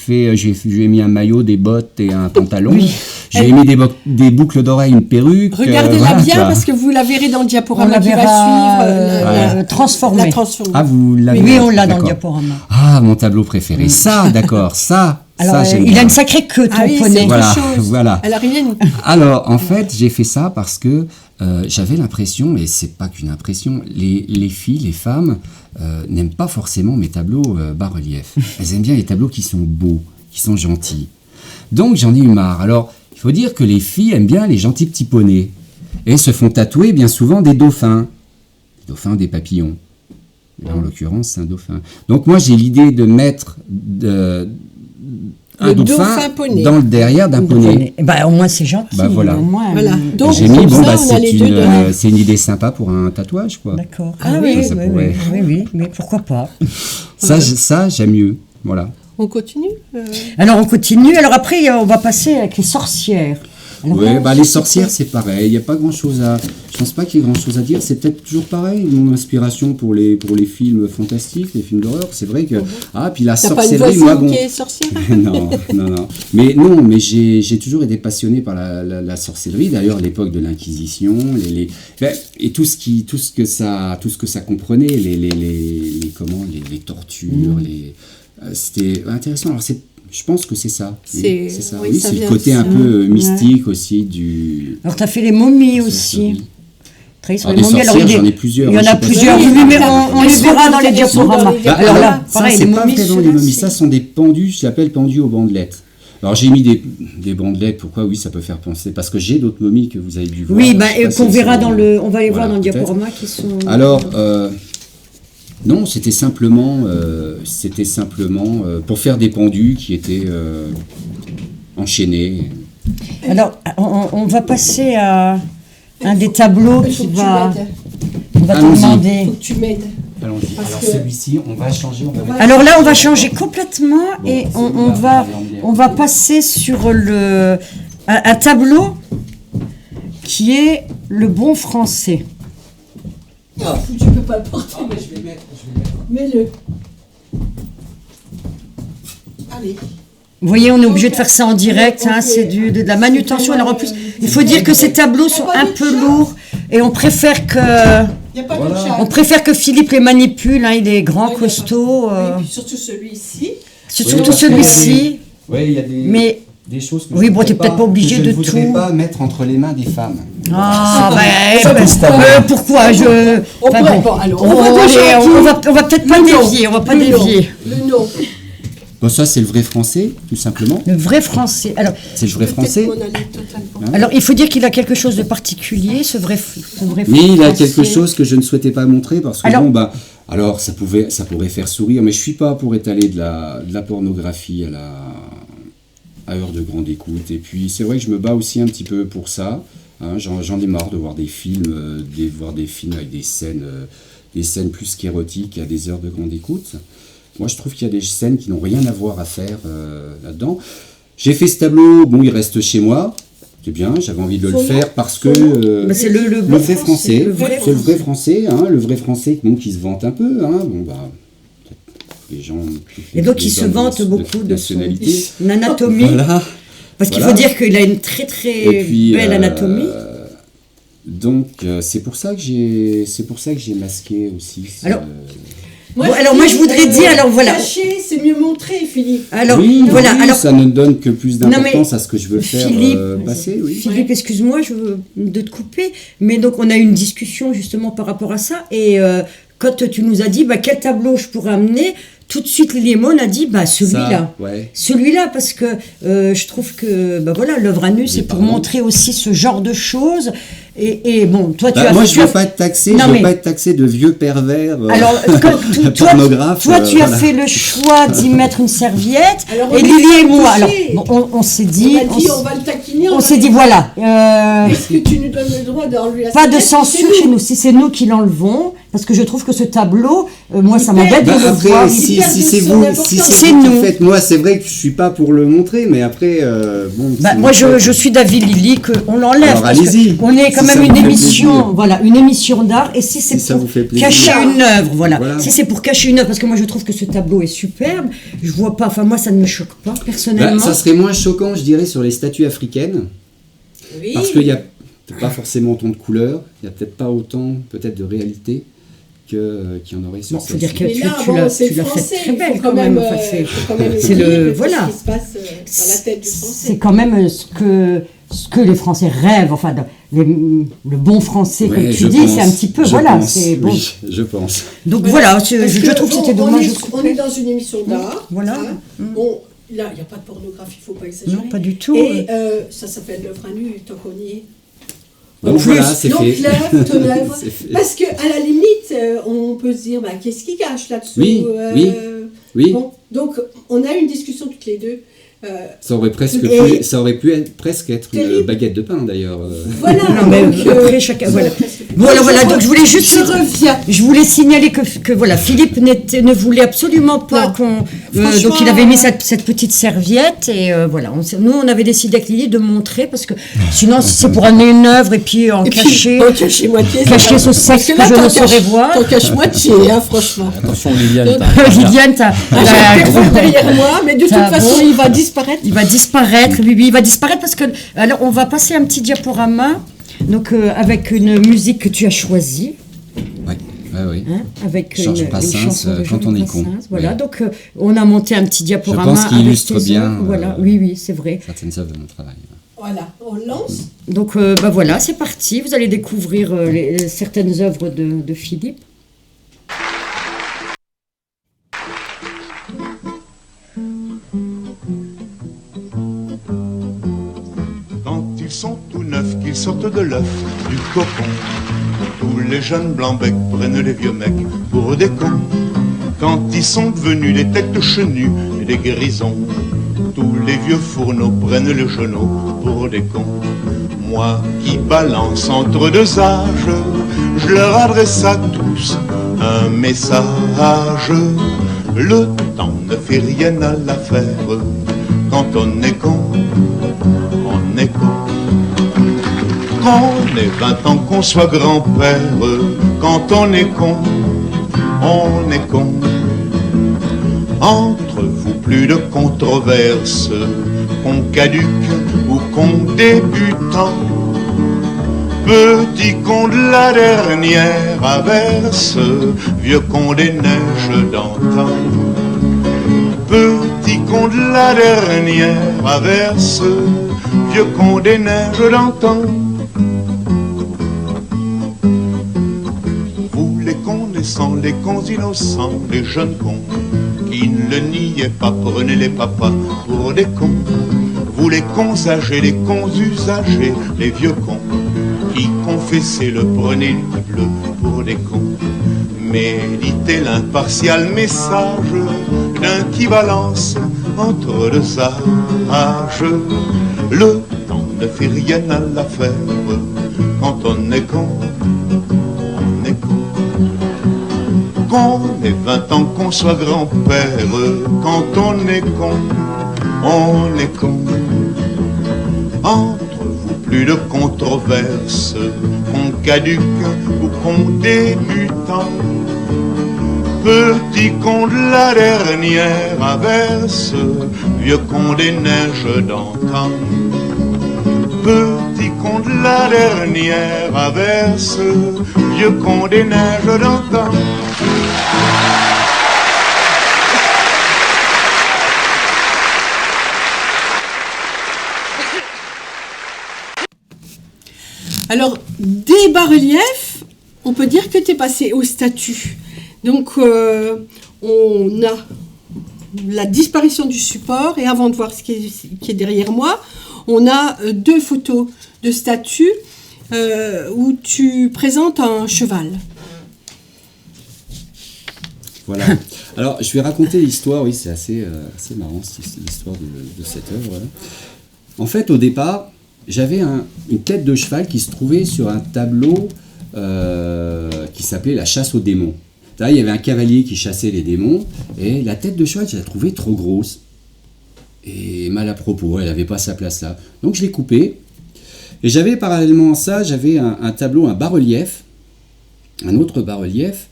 mis un maillot, des bottes et un pantalon. J'ai mis des boucles d'oreilles, une perruque. Regardez-la voilà, bien quoi. parce que vous la verrez dans le On diaporama la qui va verra suivre. transformée. La transformée. Ah, vous l'avez. Oui, on l'a dans le D'accord. diaporama. Ah, mon tableau préféré. Ça, d'accord, ça. Alors, ça, j'aime il bien. a une sacrée queue, ton Ah oui, c'est poney. autre Voilà, chose. voilà. Elle a rien. Alors, en fait, j'ai fait ça parce que j'avais l'impression, et c'est pas qu'une impression, les filles, les femmes n'aiment pas forcément mes tableaux bas-relief. Elles aiment bien les tableaux qui sont beaux, qui sont gentils. Donc, j'en ai eu marre. Alors, il faut dire que les filles aiment bien les gentils petits poneys et se font tatouer bien souvent des dauphins. Des dauphins, des papillons. Là, en l'occurrence, c'est un dauphin. Donc, moi, j'ai l'idée de mettre un Le dauphin dauphin poney. dans le derrière d'un poney. Bah, au moins, c'est gentil. Bah, voilà. Au moins, Voilà. Donc, J'ai mis, comme bon, ça, bah, on a les deux donnés. c'est une idée sympa pour un tatouage, quoi. D'accord. Ah Ah, oui, oui, ça oui, pourrait. oui, mais pourquoi pas. Ça, j'aime mieux. Voilà. On continue Alors, on continue. Alors après, on va passer avec les sorcières. Alors, Ouais, là, bah, les sorcières, c'est pareil. Il n'y a pas grand-chose à... Je pense pas qu'il y ait grand-chose à dire. C'est peut-être toujours pareil. Mon inspiration pour les films fantastiques, les films d'horreur, c'est vrai que... Ah, puis la T'as pas une sorcellerie, voisine moi, bon... qui est sorcière non. Mais j'ai toujours été passionné par la sorcellerie. D'ailleurs, à l'époque de l'Inquisition, et tout ce que ça comprenait, les tortures, c'était intéressant. Alors je pense que c'est ça. Oui, C'est- ça. oui, Oui, ça c'est le vient côté de un ça. peu mystique aussi du. Alors, tu as fait les momies de la aussi. sorcellerie. Travaillé sur Alors, les des momies. Alors, sorcières, il y a- j'en ai plusieurs, Il y en hein, je a sais pas plusieurs. si- Oui, mais on les Elles verra sont dans les dans les diaporamas. diaporamas. Alors là, ça, pareil, c'est les pas momies, vraiment des ceux-là, momies, c'est- ça sont des pendus, je l'appelle pendus aux bandelettes. Alors j'ai mis des bandelettes, pourquoi? Oui, ça peut faire penser, parce que j'ai d'autres momies que vous avez dû voir. Oui, je bah, sais pas si qu'on elles verra sont- dans le. On va les voir Voilà, dans le peut-être. diaporama qui sont. Alors, non, c'était simplement pour faire des pendus qui étaient enchaînés. Alors, on va passer à un des tableaux Il faut qui que tu va. m'aides. On va te Allons-y. demander. Faut que tu m'aides. Allons-y. Parce Alors que- celui-ci, on va changer, on va mettre... Alors là, on va changer complètement et c'est on là, va, regardez. on va passer sur un tableau qui est le bon français. Oh, tu peux pas le porter. Ah, mais je vais mettre. Mets-le. Allez. Vous voyez, on est obligé de faire ça en direct, hein, c'est de la manutention. Alors en plus, il faut dire que ces tableaux sont un peu lourds et on préfère que, Il n'y a pas Voilà. de chat. on préfère que Philippe les manipule. Hein, il est grand, costaud. Et puis surtout celui-ci. C'est Oui, surtout parce qu'il y a celui-ci. Oui, il y a des... Mais des choses que Oui, je bon, t'es peut-être pas obligé que je de ne voudrais tout. pas mettre entre les mains des femmes. ah, pourquoi On enfin, pourrait- bon, bon, alors, on, on va déjà allez, dire on va peut-être pas le nom. dévier. On va pas Le nom. dévier. Le nom. Bon, ça, c'est le vrai français, tout simplement. Le vrai français. Alors, C'est le vrai français. Peut-être qu'on allait totalement. alors, il faut dire qu'il a quelque chose de particulier, ce vrai Mais il a français. quelque chose que je ne souhaitais pas montrer parce que Alors- bon, bah, Alors, ça pourrait faire sourire, mais je suis pas pour étaler de la pornographie à heure de grande écoute. Et puis, c'est vrai que je me bats aussi un petit peu pour ça. Hein, j'en ai marre de voir des films, avec des scènes plus qu'érotiques à des heures de grande écoute. Moi, je trouve qu'il y a des scènes qui n'ont rien à voir à faire là-dedans. J'ai fait ce tableau, bon, il reste chez moi. C'est bien, j'avais envie de le faire parce que c'est le vrai français, c'est le vrai français, hein, le vrai français bon, qui se vante un peu, hein, bon bah les gens. Et donc il se vante beaucoup de son nationalité, anatomie, voilà. Parce qu'il faut dire qu'il a une très très belle anatomie. Donc c'est pour ça que j'ai masqué aussi. Moi, je voudrais dire, alors voilà. Cacher, c'est mieux montrer, Philippe. Alors, oui, voilà. Oui, alors, ça ne donne que plus d'importance à ce que je veux faire passer. Oui. Philippe, excuse-moi de te couper, mais donc on a eu une discussion justement par rapport à ça. Et quand tu nous as dit quel tableau je pourrais amener, tout de suite Lily Moon a dit celui-là. Ouais. Celui-là, parce que je trouve que l'œuvre à nu, c'est pour montrer aussi ce genre de choses. Et bon, toi, tu as... Moi, je ne veux pas être taxé de vieux pervers alors, pornographe. Toi, tu as fait le choix d'y mettre une serviette. Alors, et Lily et moi, on s'est dit... On va le taquiner. On s'est dit, voilà. Est-ce que tu nous donnes le droit d'enlever la serviette? Pas de censure chez nous. Si c'est nous qui l'enlevons, parce que je trouve que ce tableau, moi, ça m'embête de le voir. Si c'est vous qui faites, moi, c'est vrai que je ne suis pas pour le montrer, mais après... moi, je suis d'avis, Lily, qu'on l'enlève. Alors, allez-y. On est quand même une émission d'art, et si c'est pour cacher une œuvre, voilà. Si c'est pour cacher une œuvre, parce que moi je trouve que ce tableau est superbe, je vois pas, moi ça ne me choque pas personnellement. Ça serait moins choquant, je dirais, sur les statues africaines, parce qu'il y a pas forcément autant de couleurs, il y a peut-être pas autant de réalité qu'il y en aurait sur celle-ci. Faut dire que tu l'as fait très belle quand même. C'est le voilà. Ce qui se passe dans la tête du Français. C'est quand même ce que les Français rêvent, le bon français, comme tu dis, c'est un petit peu, Oui, je pense. Donc voilà, je trouve que c'était dommage. On est dans une émission d'art. Voilà. Bon, là, il n'y a pas de pornographie, il ne faut pas exagérer. Non, pas du tout. Et ça s'appelle l'œuvre à nu, tant qu'on y est. Donc voilà, c'est fait. Donc lève ton œuvre. Parce qu'à la limite, on peut se dire, qu'est-ce qui cache là-dessous? Oui. Bon, donc, on a eu une discussion toutes les deux. Ça aurait pu être une baguette de pain d'ailleurs. Voilà. Après chacun. Voilà. Donc je voulais juste. Je voulais signaler que Philippe ne voulait absolument pas qu'on. Donc il avait mis cette petite serviette et voilà. Nous on avait décidé avec Lily de montrer parce que sinon c'est pour amener une œuvre et puis cacher moitié. Cacher ce sexe que je ne saurais voir. T'en caches moitié, franchement. Attention Liliane. Liliane, t'as derrière moi, mais de toute façon il va disparaître. Il va disparaître, oui, il va disparaître parce que... Alors, on va passer un petit diaporama, donc avec une musique que tu as choisie. Oui. Hein, avec Georges Brassens, Quand on est con. Voilà, donc on a monté un petit diaporama. Je pense qu'il illustre bien... Voilà, oui, c'est vrai. Certaines œuvres de mon travail. Voilà, on lance. Donc, voilà, c'est parti. Vous allez découvrir certaines œuvres de Philippe. Ils sont tout neufs, qu'ils sortent de l'œuf, du cocon. Tous les jeunes blancs-becs prennent les vieux mecs pour des cons. Quand ils sont devenus des têtes chenues et des grisons, tous les vieux fourneaux prennent les genoux pour des cons. Moi qui balance entre deux âges, je leur adresse à tous un message. Le temps ne fait rien à l'affaire. Quand on est con, on est con. Qu'on ait 20 ans, qu'on soit grand-père, quand on est con, on est con. Entre vous, plus de controverses, qu'on caduque ou qu'on débutant. Petit con de la dernière averse, vieux con des neiges d'antan. Petit con de la dernière averse, vieux con des neiges d'antan. Les cons innocents, les jeunes cons qui ne le niaient pas, prenez les papas pour des cons. Vous les cons âgés, les cons usagers, les vieux cons qui confessaient le prenez le bleu pour des cons. méditer l'impartial message d'équivalence entre deux âges. Le temps ne fait rien à l'affaire, quand on est con, on est con. Qu'on ait 20 ans, qu'on soit grand-père, quand on est con, on est con. Entre vous, plus de controverses, qu'on caduque ou qu'on débutant. Petit con de la dernière averse, vieux con des neiges d'antan. Petit con de la dernière averse, vieux con des neiges d'antan. Alors, des bas-reliefs, on peut dire que tu es passé au statut. Donc, on a la disparition du support, et avant de voir ce qui est derrière moi, on a 2 photos de statue où tu présentes un cheval. Voilà. Alors, je vais raconter l'histoire, oui, c'est assez marrant, l'histoire de cette œuvre. Là. En fait, au départ, j'avais une tête de cheval qui se trouvait sur un tableau qui s'appelait La chasse aux démons. Là, il y avait un cavalier qui chassait les démons, et la tête de cheval, je la trouvais trop grosse. Et mal à propos, elle n'avait pas sa place là. Donc je l'ai coupée. Et j'avais parallèlement à ça, j'avais un tableau, un bas-relief, un autre bas-relief,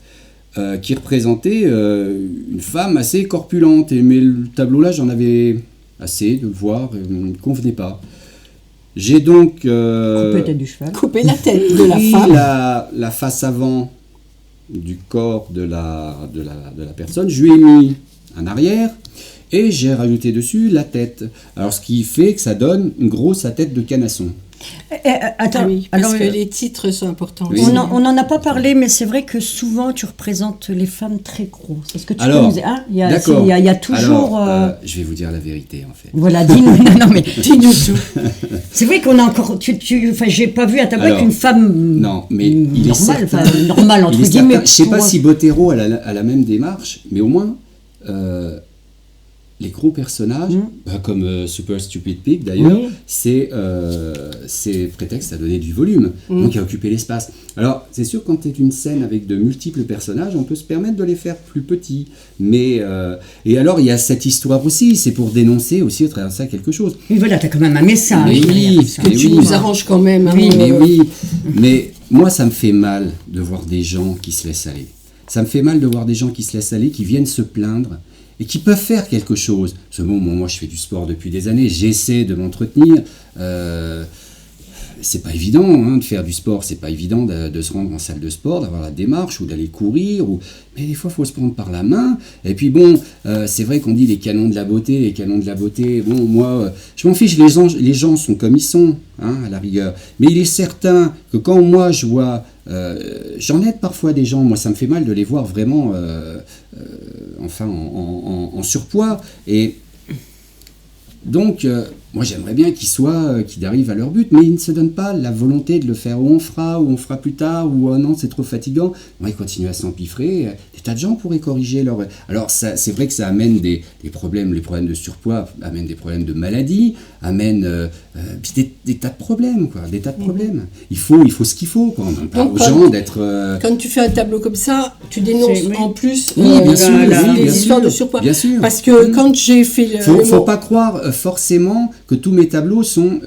qui représentait une femme assez corpulente. Mais le tableau-là, j'en avais assez de le voir, il ne me convenait pas. J'ai donc Coupé la tête du cheval. Couper la tête de la pris femme. la face avant du corps de la personne, je lui ai mis un arrière et j'ai rajouté dessus la tête. Alors ce qui fait que ça donne une grosse tête de canasson. Attends, Ah oui, parce alors, que les titres sont importants. Oui. on n'en a pas parlé, mais c'est vrai que souvent tu représentes les femmes très grosses. Est-ce que tu Alors, peux nous dire, hein, d'accord. il y a toujours... Alors, je vais vous dire la vérité en fait. Voilà, dis-nous. Non, mais dis-nous tout. C'est vrai qu'on a encore... Enfin, j'ai pas vu un tableau avec Alors, une femme non, mais il est normale, certain- enfin, normale entre Il est guillemets. certain- je ne sais pas pour- si Bottero a la même démarche, mais au moins les gros personnages, comme Super Stupid Pig d'ailleurs, Oui. c'est prétexte à donner du volume, donc à occuper l'espace. Alors c'est sûr, quand tu es une scène avec de multiples personnages, on peut se permettre de les faire plus petits. Mais, et alors il y a cette histoire aussi, c'est pour dénoncer aussi au travers de ça quelque chose. Mais voilà, t'as quand même un message. Mais oui, derrière ça. mais Tu oui. nous arranges quand même. Hein, Oui, Mais oui, mais moi ça me fait mal de voir des gens qui se laissent aller. Ça me fait mal de voir des gens qui se laissent aller, qui viennent se plaindre et qui peuvent faire quelque chose. Parce que bon, moi je fais du sport depuis des années, j'essaie de m'entretenir. C'est pas évident de faire du sport, c'est pas évident de se rendre en salle de sport, d'avoir la démarche ou d'aller courir. Mais des fois il faut se prendre par la main. Et puis bon, c'est vrai qu'on dit les canons de la beauté, bon moi je m'en fiche, les gens sont comme ils sont, à la rigueur. Mais il est certain que quand moi je vois, j'en aide parfois des gens, moi ça me fait mal de les voir vraiment en surpoids. Et donc, moi j'aimerais bien qu'ils arrivent à leur but, mais ils ne se donnent pas la volonté de le faire, ou on fera plus tard, ou oh non c'est trop fatigant. Moi ils continuent à s'empiffrer, des tas de gens pourraient corriger leur... Alors c'est vrai que ça amène des problèmes, les problèmes de surpoids amènent des problèmes de maladie, amènent des tas de problèmes, quoi, des tas de problèmes. Il faut ce qu'il faut, quoi. On demande pas Donc, aux gens d'être... Quand tu fais un tableau comme ça, tu dénonces C'est- oui. en plus Oui, bien sûr, les bien histoires sûr, de surpoids. bien sûr. Parce que quand j'ai fait le... Faut pas croire forcément que tous mes tableaux sont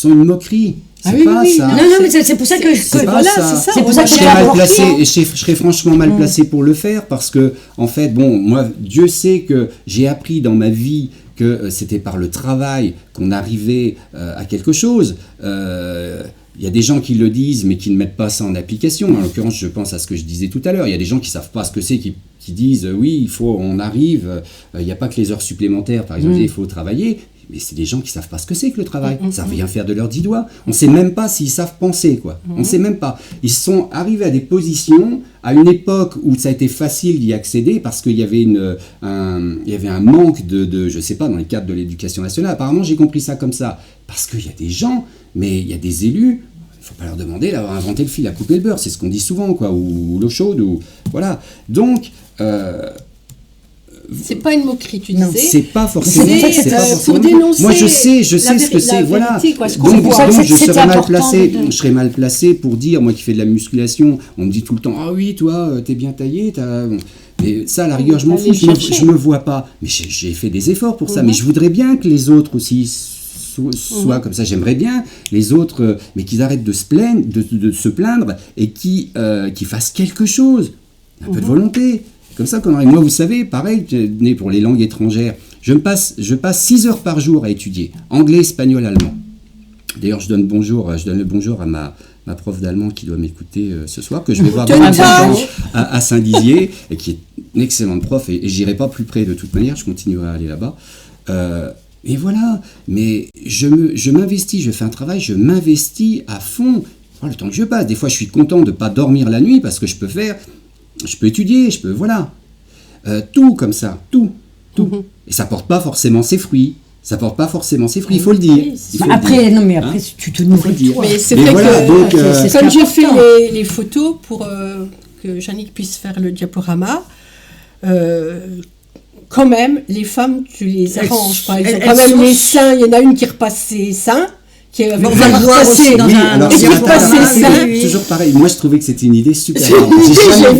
une moquerie. C'est Ah oui, pas oui, ça. Non, mais c'est pour ça que... C'est pas voilà, ça. c'est ça. C'est pour on ça a que Je j'ai serais mal apporté, placé, hein. et je serais franchement mal placé pour le faire, parce que, en fait, bon, moi, Dieu sait que j'ai appris dans ma vie que c'était par le travail qu'on arrivait à quelque chose. Il y a des gens qui le disent, mais qui ne mettent pas ça en application. En l'occurrence, je pense à ce que je disais tout à l'heure. Il y a des gens qui ne savent pas ce que c'est, qui disent oui, on arrive. Il n'y a pas que les heures supplémentaires, par exemple, il faut travailler. Mais c'est des gens qui ne savent pas ce que c'est que le travail. Ils ne savent rien faire de leurs 10 doigts. On ne sait même pas s'ils savent penser, quoi. On ne sait même pas. Ils sont arrivés à des positions, à une époque où ça a été facile d'y accéder, parce qu'il y avait un manque de, je ne sais pas, dans les cadres de l'éducation nationale. Apparemment, j'ai compris ça comme ça. Parce qu'il y a des gens, mais il y a des élus, faut pas leur demander d'avoir inventé le fil à couper le beurre, c'est ce qu'on dit souvent, quoi, ou l'eau chaude, ou voilà. Donc, C'est pas une moquerie, tu Non. disais. c'est pas forcément. C'est pas pour dénoncer. Moi, je sais ce que c'est, voilà. Vérité, quoi, ce qu'on Donc, voit. je C'était serais mal important placé. de- Je serais mal placé pour dire, moi qui fais de la musculation, on me dit tout le temps, ah oui, toi, t'es bien taillé, bon. Mais ça, à la rigueur, je m'en Allez fous, chercher. je me vois pas. Mais j'ai fait des efforts pour ça. Mais je voudrais bien que les autres aussi soient comme ça. J'aimerais bien les autres, mais qu'ils arrêtent de se plaindre, de se plaindre et qu'ils fassent quelque chose. Un peu de volonté. Comme ça qu'on arrive. Moi, vous savez, pareil, né pour les langues étrangères, je passe 6 heures par jour à étudier anglais, espagnol, allemand. D'ailleurs, je donne le bonjour à ma prof d'allemand qui doit m'écouter ce soir, que je vais voir dans un temps à Saint-Dizier, et qui est une excellente prof, et j'irai pas plus près de toute manière, je continuerai à aller là-bas. Et voilà, mais je m'investis, je fais un travail, je m'investis à fond. Le temps que je passe, des fois je suis content de ne pas dormir la nuit, parce que je peux étudier, voilà. Tout comme ça, tout. Et ça porte pas forcément ses fruits. Il faut le dire. Oui, Il faut le Après, dire. non, mais après, tu te nourris. dire. toi. Mais c'est Mais vrai voilà, que donc, c'est ce comme qui est j'ai fait important. les photos pour que Yannick puisse faire le diaporama, quand même, les femmes, tu les arranges. Par exemple, elles quand même, sont- les seins, il y en a une qui repasse ses seins, qui est on va le voir aussi dans Oui, un- alors dans c'est un diaporama, diaporama, oui. toujours pareil. Moi, je trouvais que c'était une idée super. C'est marrante. génial.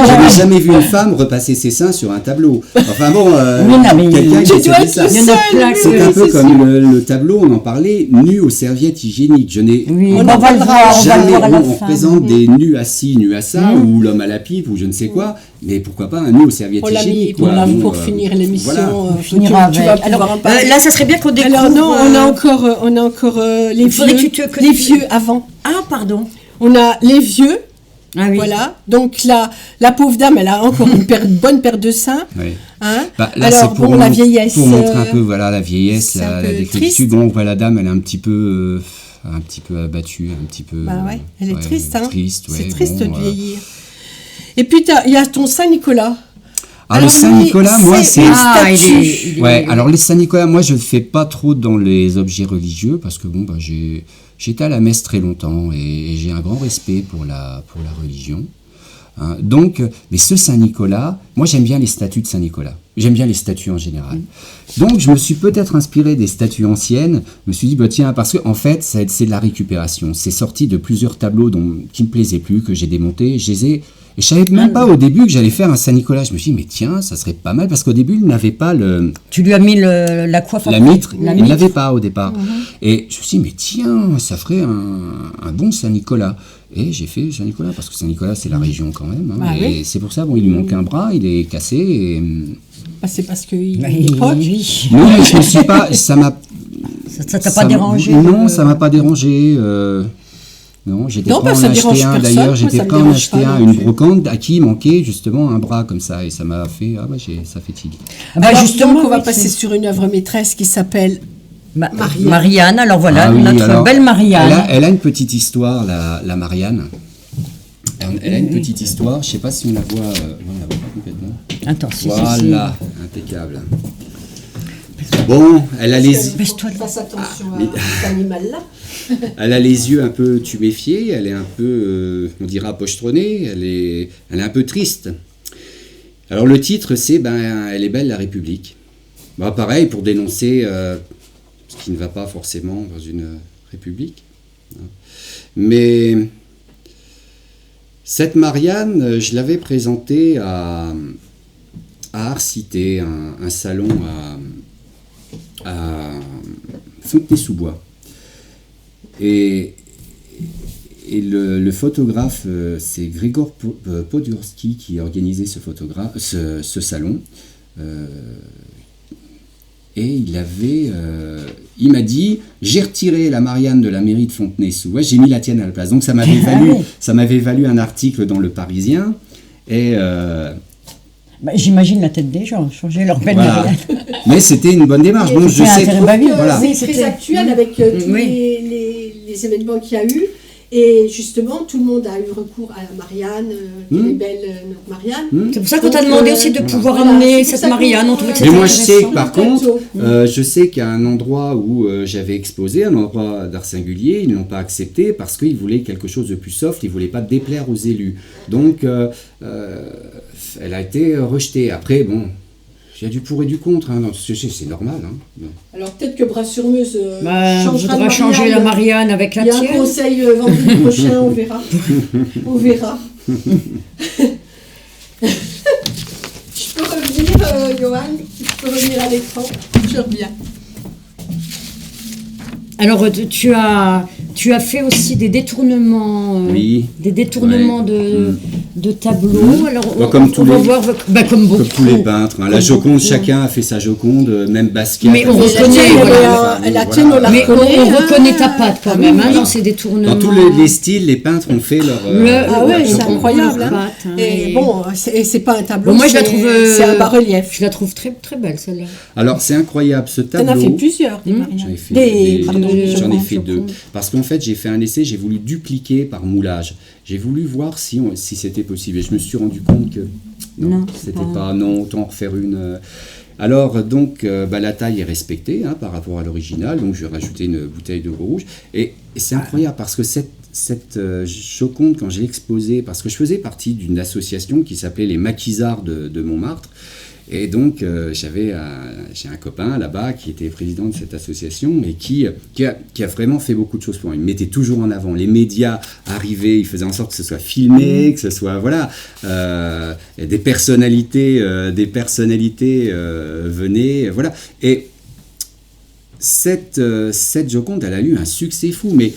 J'avais jamais vu une femme repasser ses seins sur un tableau. Enfin bon, Oui, non, mais quelqu'un qui tu a dois fait être ça. le Il y en a seul, plein oui, que- C'est oui, un peu c'est comme sûr. le tableau, on en parlait, nu aux serviettes hygiéniques. Je n'ai Oui, On on en va le parlera voir, on va le jamais, voir à la on fin. représente des nus assis, nus à ça, ou l'homme à la pipe, ou je ne sais quoi, mais pourquoi pas un nu aux serviettes On l'a mis hygiéniques. pour, quoi. Bon, pour finir l'émission. voilà. On tu finira vas avec. pouvoir en parler. Là, ça serait bien qu'on découvre. Alors non, on a encore les Il faudrait vieux, que les tu- vieux avant. Ah, pardon. On a les vieux, Ah oui. voilà. Donc la pauvre dame, elle a encore une bonne paire de seins. Oui. Hein. Bah, là, Alors c'est pour, bon, la vieillesse. pour montrer un peu voilà, la vieillesse, c'est un la peu décrépitude. triste. Bon, on voit la dame, elle est un petit peu abattue, un petit peu. Bah ouais, elle est triste, hein. Triste, ouais, C'est triste bon, de vieillir. Et puis il y a ton Saint-Nicolas. Ah, le Saint-Nicolas, moi, c'est. une Ah, il statue. est- Ouais, alors les Saint-Nicolas, moi je ne fais pas trop dans les objets religieux parce que bon, bah, j'étais à la messe très longtemps et j'ai un grand respect pour la religion. Hein. Donc, mais ce Saint-Nicolas, moi j'aime bien les statues de Saint-Nicolas. J'aime bien les statues en général. Donc je me suis peut-être inspiré des statues anciennes. Je me suis dit, bah, tiens, parce que en fait, c'est de la récupération. C'est sorti de plusieurs tableaux qui ne me plaisaient plus, que j'ai démontés. Je les ai. Et je savais même pas au début que j'allais faire un Saint-Nicolas. Je me suis dit, mais tiens, ça serait pas mal, parce qu'au début, il n'avait pas Tu lui as mis la coiffe. la après. mitre. La Il mitre. n'avait pas au départ. Et je me suis dit, mais tiens, ça ferait un bon Saint-Nicolas. Et j'ai fait Saint-Nicolas, parce que Saint-Nicolas, c'est la région quand même. Hein. Ah et oui. c'est pour ça, bon, il lui manque un bras, il est cassé. Et... Bah, c'est parce qu'il Bah, est proche. oui. Non, mais je ne suis pas. Ça m'a. Ça t'a pas dérangé Non, ça m'a pas dérangé. Non, j'étais Non, prêt à bah, en ça acheter dérange un. personne. D'ailleurs, Moi, j'étais ça me prêt à en dérange acheter pas un, non une plus. brocante à qui manquait justement un bras comme ça. Et ça m'a fait. Ah, bah, ça fatigue. Ah bah, Alors, justement, donc, on va oui, passer c'est- sur une œuvre maîtresse qui s'appelle Marianne. Marianne, alors voilà, Ah oui, notre alors, belle Marianne. Elle a une petite histoire, la Marianne. Elle a une petite histoire, je ne sais pas si on la voit, on la voit pas complètement. Attends, si, Voilà, impeccable. Bon, elle a les, Baisse-toi de- Fasse attention mais- à cet animal-là. elle a les yeux un peu tuméfiés, elle est un peu, on dira pochetronnée, elle est un peu triste. Alors le titre c'est Elle est belle la République. Bah, pareil pour dénoncer ce qui ne va pas forcément dans une république. Mais cette Marianne, je l'avais présentée à Arcité, un salon à Fontenay-sous-Bois. Et le photographe, c'est Grégor Podurski qui a organisé ce salon. Et il m'a dit, j'ai retiré la Marianne de la mairie de Fontenay-sous-Bois, j'ai mis la tienne à la place. Donc ça m'avait valu un article dans Le Parisien. Et Bah, j'imagine la tête des gens, changer leur belle voilà. Marianne. Mais c'était une bonne démarche. Bon, je C'est sais. intérêt, bah oui. Voilà. C'est C'était- très actuel avec tous Oui. les événements qu'il y a eu. Et justement, tout le monde a eu recours à la Marianne, qu'elle est belle, notre Marianne. C'est pour ça qu'on t'a Donc, demandé aussi de pouvoir voilà, amener c'est pour cette ça que- Marianne. On trouvait que Mais c'était moi, je sais intéressant. que par Plateau. contre, je sais qu'il y a un endroit où j'avais exposé, un endroit d'art singulier, ils ne l'ont pas accepté parce qu'ils voulaient quelque chose de plus soft, ils ne voulaient pas déplaire aux élus. Donc, elle a été rejetée. Après, bon, il y a du pour et du contre, hein, dans ce sujet, c'est normal. Hein. Bon. Alors peut-être que Bras-sur-Meuse Bah, changera faudra de changer la Marianne avec la Il y a un tienne. conseil vendredi prochain, on verra. On verra. Je peux revenir, Johan? Je peux revenir à l'écran? Je reviens. Alors, tu as fait aussi des détournements, Oui. des détournements Ouais. de tableaux. Alors, Bah, comme tous va les- voir, comme beaucoup. Comme tous les peintres. Hein. La Comme Joconde, beaucoup. chacun a fait sa Joconde, même Basquiat. Mais on a fait reconnaît, sa Joconde, voilà. enfin, La bon, tienne, on la Mais on reconnaît, hein. reconnaît ta patte quand Ah même, oui, hein, oui. dans ces détournements. Dans tous les styles, les peintres ont fait leur... Ah ouais, leur c'est incroyable. leur Hein. patte, hein, Et bon, c'est pas un tableau, Bon, moi, je la c'est- trouve, c'est un bas-relief. Je la trouve très, très belle, celle-là. Alors, c'est incroyable, ce T'en as tableau... fait plusieurs, des Marianne. J'en ai fait, Pardon, j'en ai Joconde, fait deux. Joconde. Parce qu'en fait, j'ai fait un essai, j'ai voulu dupliquer par moulage. J'ai voulu voir si c'était possible. Et je me suis rendu compte que Non, c'était pas... Non, autant en refaire une... Alors, donc, la taille est respectée hein, par rapport à l'original. Donc, je vais rajouter une bouteille de rouge. Et c'est incroyable parce que cette Joconde, quand j'ai exposé, parce que je faisais partie d'une association qui s'appelait les Maquisards de Montmartre. Et donc, j'ai un copain là-bas qui était président de cette association et qui a vraiment fait beaucoup de choses pour moi. Il me mettait toujours en avant. Les médias arrivaient, il faisait en sorte que ce soit filmé, que ce soit, voilà, des personnalités venaient, voilà. Et cette Joconde, elle a eu un succès fou, mais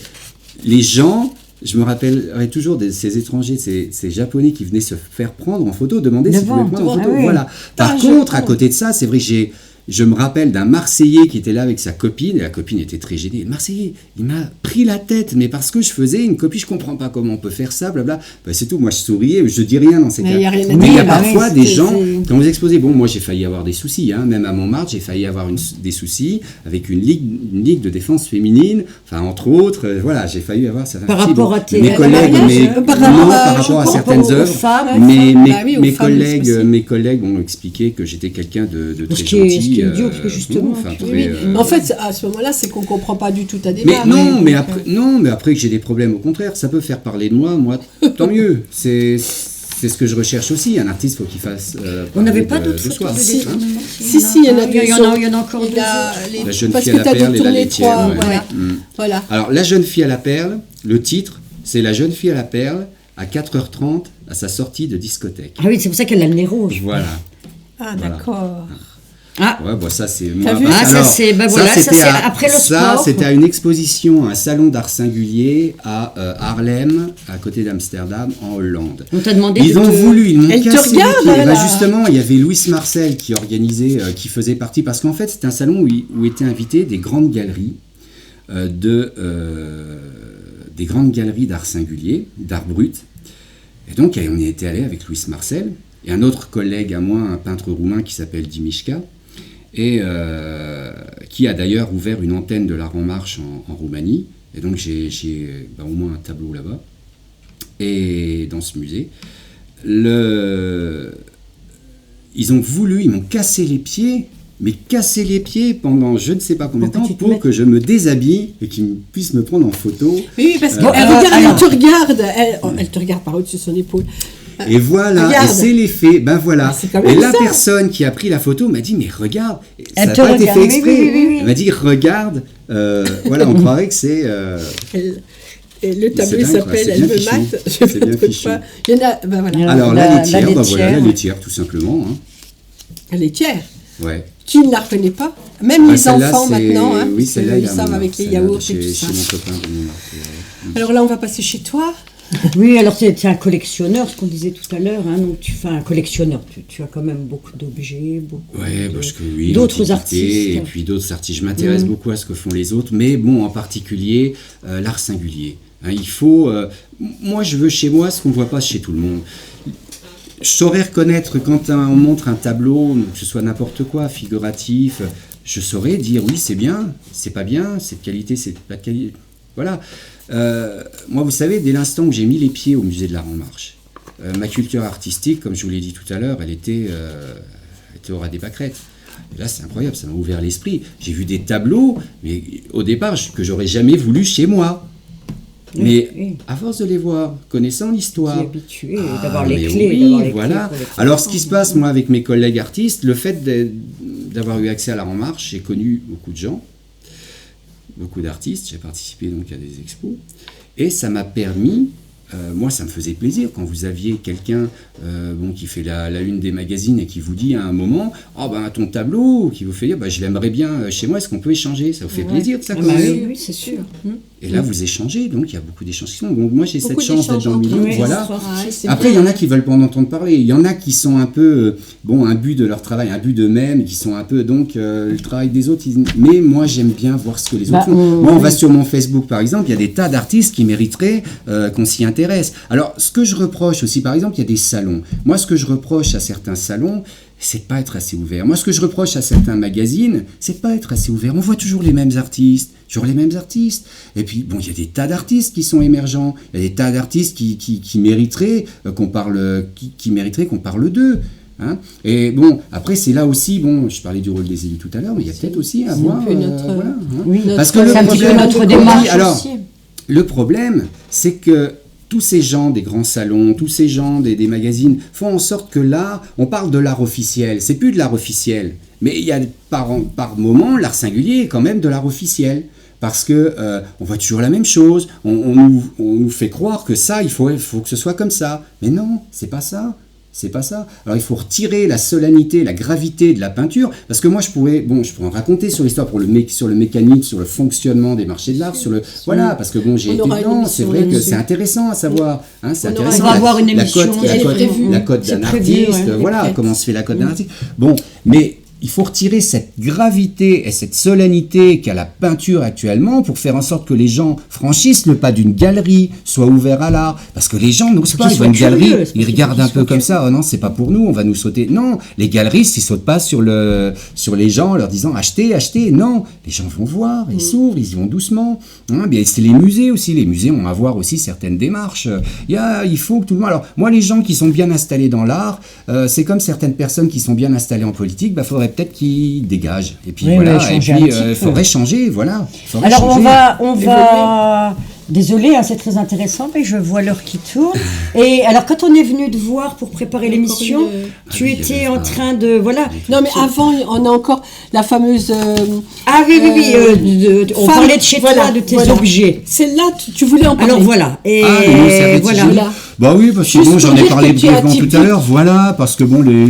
les gens... Je me rappellerai toujours de ces étrangers, ces Japonais qui venaient se faire prendre en photo, demander s'ils pouvaient prendre en photo. Ah oui. Voilà. Par contre, à côté de ça, c'est vrai que je me rappelle d'un Marseillais qui était là avec sa copine, et la copine était très gênée. Le Marseillais, il m'a pris la tête, mais parce que je faisais une copie, je comprends pas comment on peut faire ça, blabla. Ben, c'est tout, moi je souriais, je dis rien dans ces Mais cas. il y a rien à Mais il y a dire, bah parfois oui, des c'est- gens, c'est- quand vous exposez, bon, moi j'ai failli avoir des soucis, hein, même à Montmartre, j'ai failli avoir des soucis avec une ligue de défense féminine, enfin entre autres, voilà, j'ai failli avoir certains Par soucis. rapport Bon, à tes- mes à la collègues, mariage, non, par par rapport à- rapport à je certaines crois, aux œuvres, femmes, mes bah oui, aux femmes, c'est aussi. mes collègues ont expliqué que j'étais quelqu'un de Ce très qui est gentil. idiot, parce que justement, enfin, tu- très, Oui, en fait, à ce moment-là, c'est qu'on comprend pas du tout ta mais démarche. non, mais après que j'ai des problèmes, au contraire, ça peut faire parler de moi, tant mieux. C'est ce que je recherche aussi. Un artiste, faut qu'il fasse. On n'avait pas parler d'autres de soi. photos de Si. détournements Si, il y en a deux. Il y en a encore Il deux a autres. les- La jeune parce fille que à la tu as perle et la détourné laitière. trois, ouais. voilà. Mm. Voilà. Alors, La jeune fille à la perle, le titre, c'est La jeune fille à la perle à 4h30 à sa sortie de discothèque. Ah oui, c'est pour ça qu'elle a le nez rouge. Voilà. Ah, Voilà. d'accord. Ah, Ouais, bon, ça c'est. T'as vu Ah, ça, c'est- bah voilà, ça, c'était c'est après le Ça, sport. c'était à une exposition, un salon d'art singulier à Haarlem, à côté d'Amsterdam, en Hollande. on t'a demandé Ils de ont te- voulu, ils m'ont Elle te cassé les regarde, pieds. elle, Bah, là. justement, il y avait Louis Marcel qui organisait, qui faisait partie, parce qu'en fait, c'était un salon où étaient invités des grandes galeries des grandes galeries d'art singulier, d'art brut. Et donc, on y était allé avec Louis Marcel et un autre collègue à moi, un peintre roumain qui s'appelle Dimișca, et qui a d'ailleurs ouvert une antenne de l'Art en Marche en Roumanie. Et donc, j'ai au moins un tableau là-bas, et dans ce musée. Ils m'ont cassé les pieds, mais cassé les pieds pendant je ne sais pas combien de temps pour que je me déshabille et qu'ils puissent me prendre en photo. Oui, parce qu'elle te regarde, elle te regarde par au-dessus de son épaule. Et voilà, Regarde. et c'est l'effet, ben voilà. C'est quand Et même la ça. personne qui a pris la photo m'a dit, mais regarde, ça Elle n'a te pas été regarde, fait oui, exprès. oui, oui, oui. Elle m'a dit, regarde, voilà, on croirait que c'est... Et le tableau dingue, quoi, s'appelle c'est Elle bien me fichu. mate. Je C'est ne bien trouve fichu. pas. Il y en a, ben voilà. Alors La- la laitière, la ben voilà, la laitière. laitière, tout simplement. Hein. Elle est tiers. Ouais. Qui ne la reconnaît pas? Même Ah, les celle-là, enfants c'est- maintenant, hein, oui, parce celle-là, qu'ils il y a savent mon- avec les celle-là, yaourts et chez tout ça. mon copain de Montmartre. Alors là, on va passer chez toi. Oui, alors tu es un collectionneur, ce qu'on disait tout à l'heure. Hein, donc tu fais un collectionneur. Tu as quand même beaucoup d'objets, beaucoup Ouais, de- parce que oui, d'autres l'Antiquité, artistes. et puis d'autres artistes. Je m'intéresse beaucoup à ce que font les autres, mais bon, en particulier l'art singulier. Hein, il faut. Moi, je veux chez moi ce qu'on ne voit pas chez tout le monde. Je saurais reconnaître quand on montre un tableau, que ce soit n'importe quoi, figuratif, je saurais dire oui, c'est bien, c'est pas bien, c'est de qualité, c'est pas de qualité. Voilà. Moi, vous savez, dès l'instant où j'ai mis les pieds au musée de l'Art en Marche, ma culture artistique, comme je vous l'ai dit tout à l'heure, elle était au ras des pâquerettes. Et là, c'est incroyable, ça m'a ouvert l'esprit. J'ai vu des tableaux, mais au départ, que j'aurais jamais voulu chez moi. Mais à force de les voir, connaissant l'histoire, Qui est habitué d'avoir les clés. oui, d'avoir les voilà. clés pour les Alors, ce qui se passe, moi, avec mes collègues artistes, le fait d'avoir eu accès à l'Art en Marche, j'ai connu beaucoup de gens, beaucoup d'artistes. J'ai participé donc à des expos, et ça m'a permis. Moi, ça me faisait plaisir quand vous aviez quelqu'un qui fait la une des magazines et qui vous dit à un moment ton tableau, qui vous fait dire je l'aimerais bien chez moi, est-ce qu'on peut échanger? Ça vous fait plaisir de ça quand même. Oui, c'est sûr. Et là, vous échangez, donc il y a beaucoup d'échanges. Donc moi, j'ai Beaucoup cette chance d'être dans le d'échanges milieu. entre Voilà. Ouais, c'est Après, il y bien. en a qui veulent pas en entendre parler. Il y en a qui sont un peu, un but de leur travail, un but d'eux-mêmes, qui sont un peu, le travail des autres. Mais moi, j'aime bien voir ce que les autres font. Moi, on va sur mon Facebook, par exemple, il y a des tas d'artistes qui mériteraient qu'on s'y intéresse. Alors, ce que je reproche aussi, par exemple, il y a des salons. Moi, ce que je reproche à certains salons, c'est de pas être assez ouvert. Moi, ce que je reproche à certains magazines, c'est de pas être assez ouvert. On voit toujours les mêmes artistes, Et puis, il y a des tas d'artistes qui sont émergents. Il y a des tas d'artistes qui mériteraient qu'on parle, qui mériteraient qu'on parle d'eux. Hein. Et après, c'est là aussi, je parlais du rôle des élus tout à l'heure, mais il y a peut-être aussi à voir. Oui, parce que c'est un petit peu notre démarche aussi. Le problème, c'est que tous ces gens des grands salons, tous ces gens des magazines font en sorte que l'art, on parle de l'art officiel, c'est plus de l'art officiel, mais il y a par moment, l'art singulier est quand même de l'art officiel, parce que on voit toujours la même chose, on nous fait croire que ça, il faut que ce soit comme ça, mais non, c'est pas ça. C'est pas ça. Alors il faut retirer la solennité, la gravité de la peinture, parce que moi je pourrais en raconter sur l'histoire, sur le mécanique, sur le fonctionnement des marchés de l'art, parce que j'ai été dedans, c'est vrai que c'est intéressant à savoir. Hein, c'est intéressant. On va avoir une émission. La cote d'un artiste, comment se fait la cote d'un artiste. Mais il faut retirer cette gravité et cette solennité qu'a la peinture actuellement pour faire en sorte que les gens franchissent le pas d'une galerie, soient ouverts à l'art. Parce que les gens n'osent pas, ils voient une galerie, ils regardent un peu comme ça, oh non, c'est pas pour nous, on va nous sauter. Non, les galeristes, ils sautent pas sur les gens en leur disant achetez. Non, les gens vont voir, ils s'ouvrent, ils y vont doucement. Bien, c'est les musées aussi, les musées ont à voir aussi certaines démarches. Il faut que tout le monde... Alors, moi, les gens qui sont bien installés dans l'art, c'est comme certaines personnes qui sont bien installées en politique, faudrait peut-être qu'ils dégagent. Et puis il faudrait changer, voilà. Alors on va... Désolée, c'est très intéressant, mais je vois l'heure qui tourne. Et alors, quand on est venu te voir pour préparer l'émission, tu étais en train de... Voilà. Non, mais avant, on a encore la fameuse... on parlait de chez toi, de tes objets. Celle-là, tu voulais en parler. Alors voilà. Et voilà. Bah oui, parce que j'en ai parlé brièvement tout à l'heure, voilà, parce que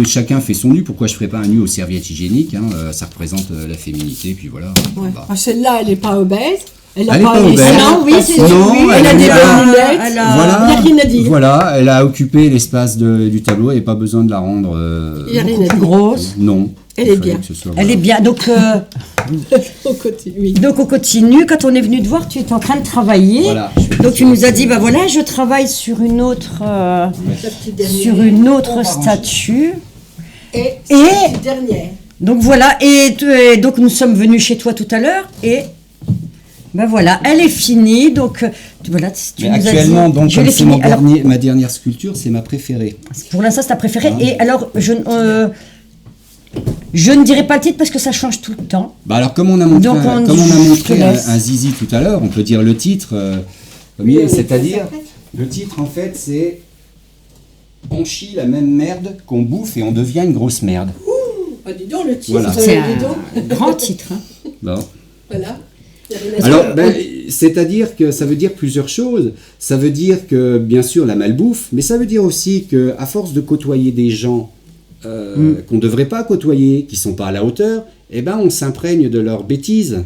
chacun fait son nu, pourquoi je ferais pas un nu aux serviettes hygiéniques, ça représente la féminité, puis voilà. Ouais. Celle-là, elle n'est pas obèse. Elle n'est pas obèse. Elle a des belles lunettes. Il n'y a rien à dire. Voilà, elle a occupé l'espace du tableau, il n'y a pas besoin de la rendre grosse. Non. Elle est bien. Elle est bien. Donc, on continue. Quand on est venu te voir, tu étais en train de travailler. Voilà, donc, tu nous as dit, je travaille sur une autre, statue. Et dernière. Donc, voilà. Et donc, nous sommes venus chez toi tout à l'heure. Et voilà, elle est finie. Donc, voilà. Tu nous actuellement, as dit, donc, c'est ma dernière sculpture, c'est ma préférée. Pour l'instant, c'est ta préférée. Et alors, je ne dirai pas le titre parce que ça change tout le temps. Alors, comme on a montré, un zizi tout à l'heure, on peut dire le titre. C'est-à-dire, le titre, en fait, c'est « On chie la même merde qu'on bouffe et on devient une grosse merde ». Dis donc, le titre. Voilà. C'est un grand titre. Bon. Voilà. Alors, c'est-à-dire que ça veut dire plusieurs choses. Ça veut dire que, bien sûr, la malbouffe, mais ça veut dire aussi qu'à force de côtoyer des gens qu'on ne devrait pas côtoyer, qui ne sont pas à la hauteur, on s'imprègne de leurs bêtises.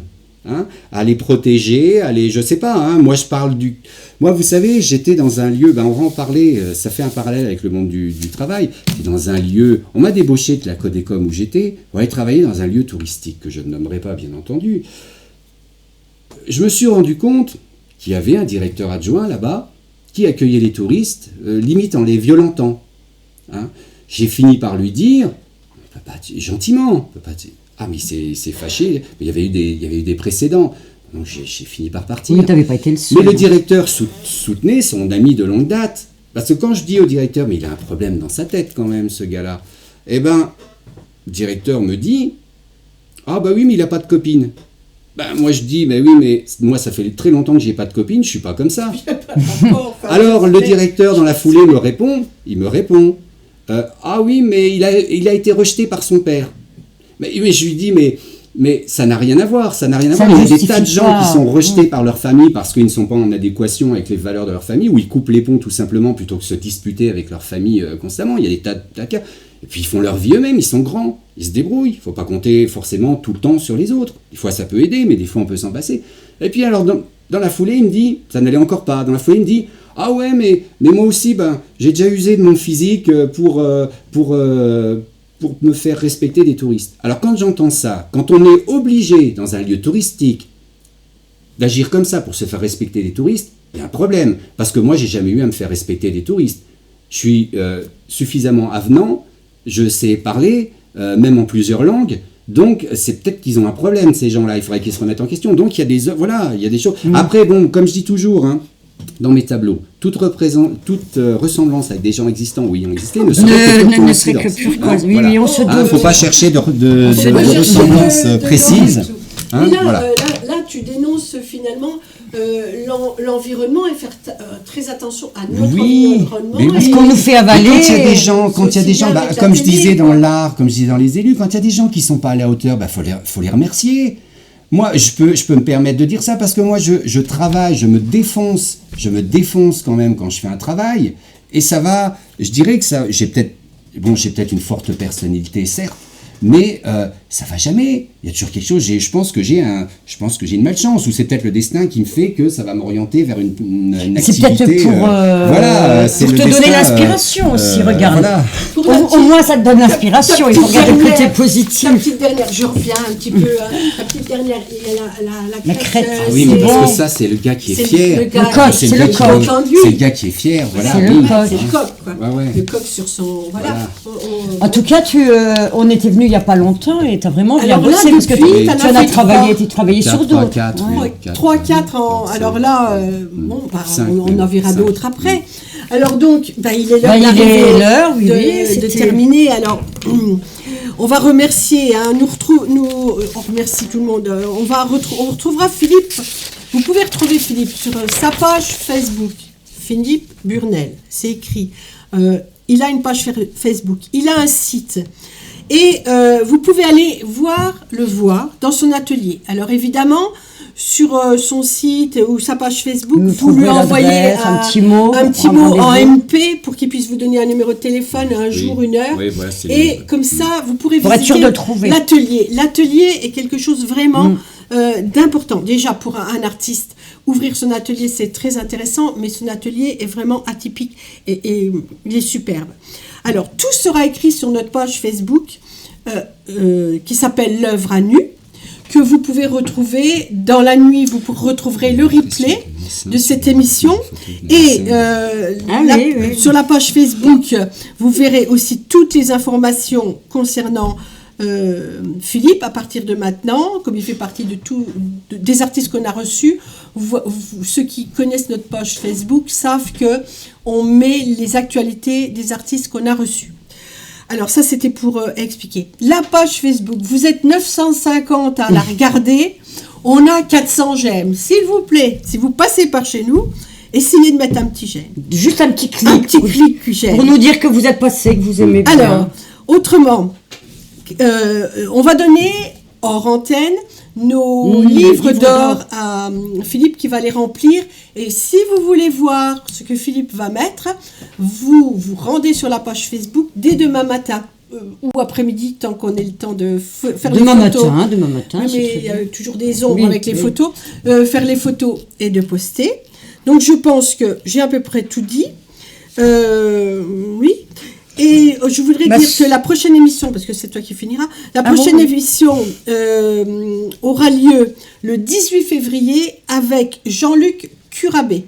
À les protéger, je sais pas, moi je parle moi vous savez, j'étais dans un lieu, on va en parler, ça fait un parallèle avec le monde du travail, j'étais dans un lieu, on m'a débauché de la Codecom où j'étais, pour aller travailler dans un lieu touristique, que je ne nommerai pas bien entendu. Je me suis rendu compte qu'il y avait un directeur adjoint là-bas, qui accueillait les touristes, limite en les violentant. J'ai fini par lui dire, gentiment, mais c'est fâché, il y avait eu des précédents. Donc j'ai fini par partir. Mais t'avais pas été le seul. Mais le directeur soutenait son ami de longue date. Parce que quand je dis au directeur, mais il a un problème dans sa tête quand même, ce gars-là. Eh ben, le directeur me dit, ah bah oui, mais il n'a pas de copine. Ben moi je dis, mais oui, mais moi ça fait très longtemps que j'ai pas de copine, je suis pas comme ça. Alors le directeur dans la foulée il me répond, ah oui, mais il a été rejeté par son père. Mais je lui dis, mais ça n'a rien à voir, ça n'a rien à voir. Il y a des tas de gens qui sont rejetés par leur famille parce qu'ils ne sont pas en adéquation avec les valeurs de leur famille, ou ils coupent les ponts tout simplement plutôt que de se disputer avec leur famille constamment. Il y a des tas de cas. Et puis ils font leur vie eux-mêmes, ils sont grands, ils se débrouillent. Il ne faut pas compter forcément tout le temps sur les autres. Des fois ça peut aider, mais des fois on peut s'en passer. Et puis alors dans la foulée, il me dit, ça n'allait encore pas, dans la foulée il me dit, ah ouais, mais moi aussi, j'ai déjà usé de mon physique pour me faire respecter des touristes. Alors quand j'entends ça, quand on est obligé dans un lieu touristique d'agir comme ça pour se faire respecter des touristes, il y a un problème. Parce que moi, j'ai jamais eu à me faire respecter des touristes. Je suis suffisamment avenant, je sais parler, même en plusieurs langues. Donc, c'est peut-être qu'ils ont un problème, ces gens-là. Il faudrait qu'ils se remettent en question. Donc, il y a des choses. Après, bon, comme je dis toujours, dans mes tableaux, toute ressemblance avec des gens existants ou ayant existé ne serait que pure coïncidence. Oui, mais on se doute. Il ne faut pas chercher de ressemblance précise. Là, tu dénonces finalement l'environnement et faire très attention à notre environnement. Mais parce qu'on nous fait avaler. Quand il y a des gens, comme je disais dans l'art, comme je disais dans les élus, quand il y a des gens qui ne sont pas à la hauteur, faut les remercier. Moi, je peux me permettre de dire ça parce que moi, je travaille, je me défonce quand même quand je fais un travail. Et ça va, je dirais que ça, j'ai peut-être une forte personnalité, certes, mais ça va jamais. Il y a toujours quelque chose. Je pense que j'ai une malchance, ou c'est peut-être le destin qui me fait que ça va m'orienter vers une activité. C'est peut-être pour te donner l'inspiration aussi. Regarde. Voilà. Au moins, ça te donne l'inspiration. Il faut regarder le côté positif. La petite dernière, je reviens un petit peu. La petite dernière, la crête. Ah oui, mais parce que ça, c'est le gars qui est fier. C'est le coq. C'est le gars qui est fier. Voilà. C'est le coq. C'est le coq, quoi. Ouais. Le coq sur son. Voilà. En tout cas, on était venu il n'y a pas longtemps et tu as vraiment bien bossé parce que tu en as travaillé sur d'autres. 3, 4 ans. Alors là, on en verra d'autres après. Alors donc, il est l'heure de terminer. Alors, on va remercier, on remercie tout le monde. On retrouvera Philippe. Vous pouvez retrouver Philippe sur sa page Facebook, Philippe Burnel. C'est écrit. Il a une page Facebook. Il a un site. Et vous pouvez aller le voir dans son atelier. Alors évidemment, sur son site ou sa page Facebook, vous lui envoyez un petit mot en MP pour qu'il puisse vous donner un numéro de téléphone, un jour, une heure. Oui, voilà, et comme ça, vous pourrez visiter l'atelier. L'atelier est quelque chose vraiment d'important. Déjà, pour un artiste, ouvrir son atelier, c'est très intéressant, mais son atelier est vraiment atypique et il est superbe. Alors, tout sera écrit sur notre page Facebook qui s'appelle L'œuvre à nu, que vous pouvez retrouver dans la nuit. Vous retrouverez le replay de cette émission. Et sur la page Facebook, vous verrez aussi toutes les informations concernant Philippe à partir de maintenant, comme il fait partie des artistes qu'on a reçus. Ceux qui connaissent notre page Facebook savent qu'on met les actualités des artistes qu'on a reçus. Alors ça, c'était pour expliquer. La page Facebook, vous êtes 950 à la regarder, on a 400 j'aime. S'il vous plaît, si vous passez par chez nous, essayez de mettre un petit j'aime. Juste un petit clic. Un petit clic j'aime. Pour nous dire que vous êtes passé, que vous aimez bien. Alors, autrement, on va donner hors antenne nos livres d'or à Philippe qui va les remplir. Et si vous voulez voir ce que Philippe va mettre, vous vous rendez sur la page Facebook dès demain matin ou après-midi, tant qu'on ait le temps de faire les photos. Demain matin. Oui, mais il y a toujours des ombres avec les photos. Faire les photos et de poster. Donc je pense que j'ai à peu près tout dit. Oui. Et je voudrais dire que la prochaine émission, parce que c'est toi qui finiras, la prochaine émission aura lieu le 18 février avec Jean-Luc Curabé.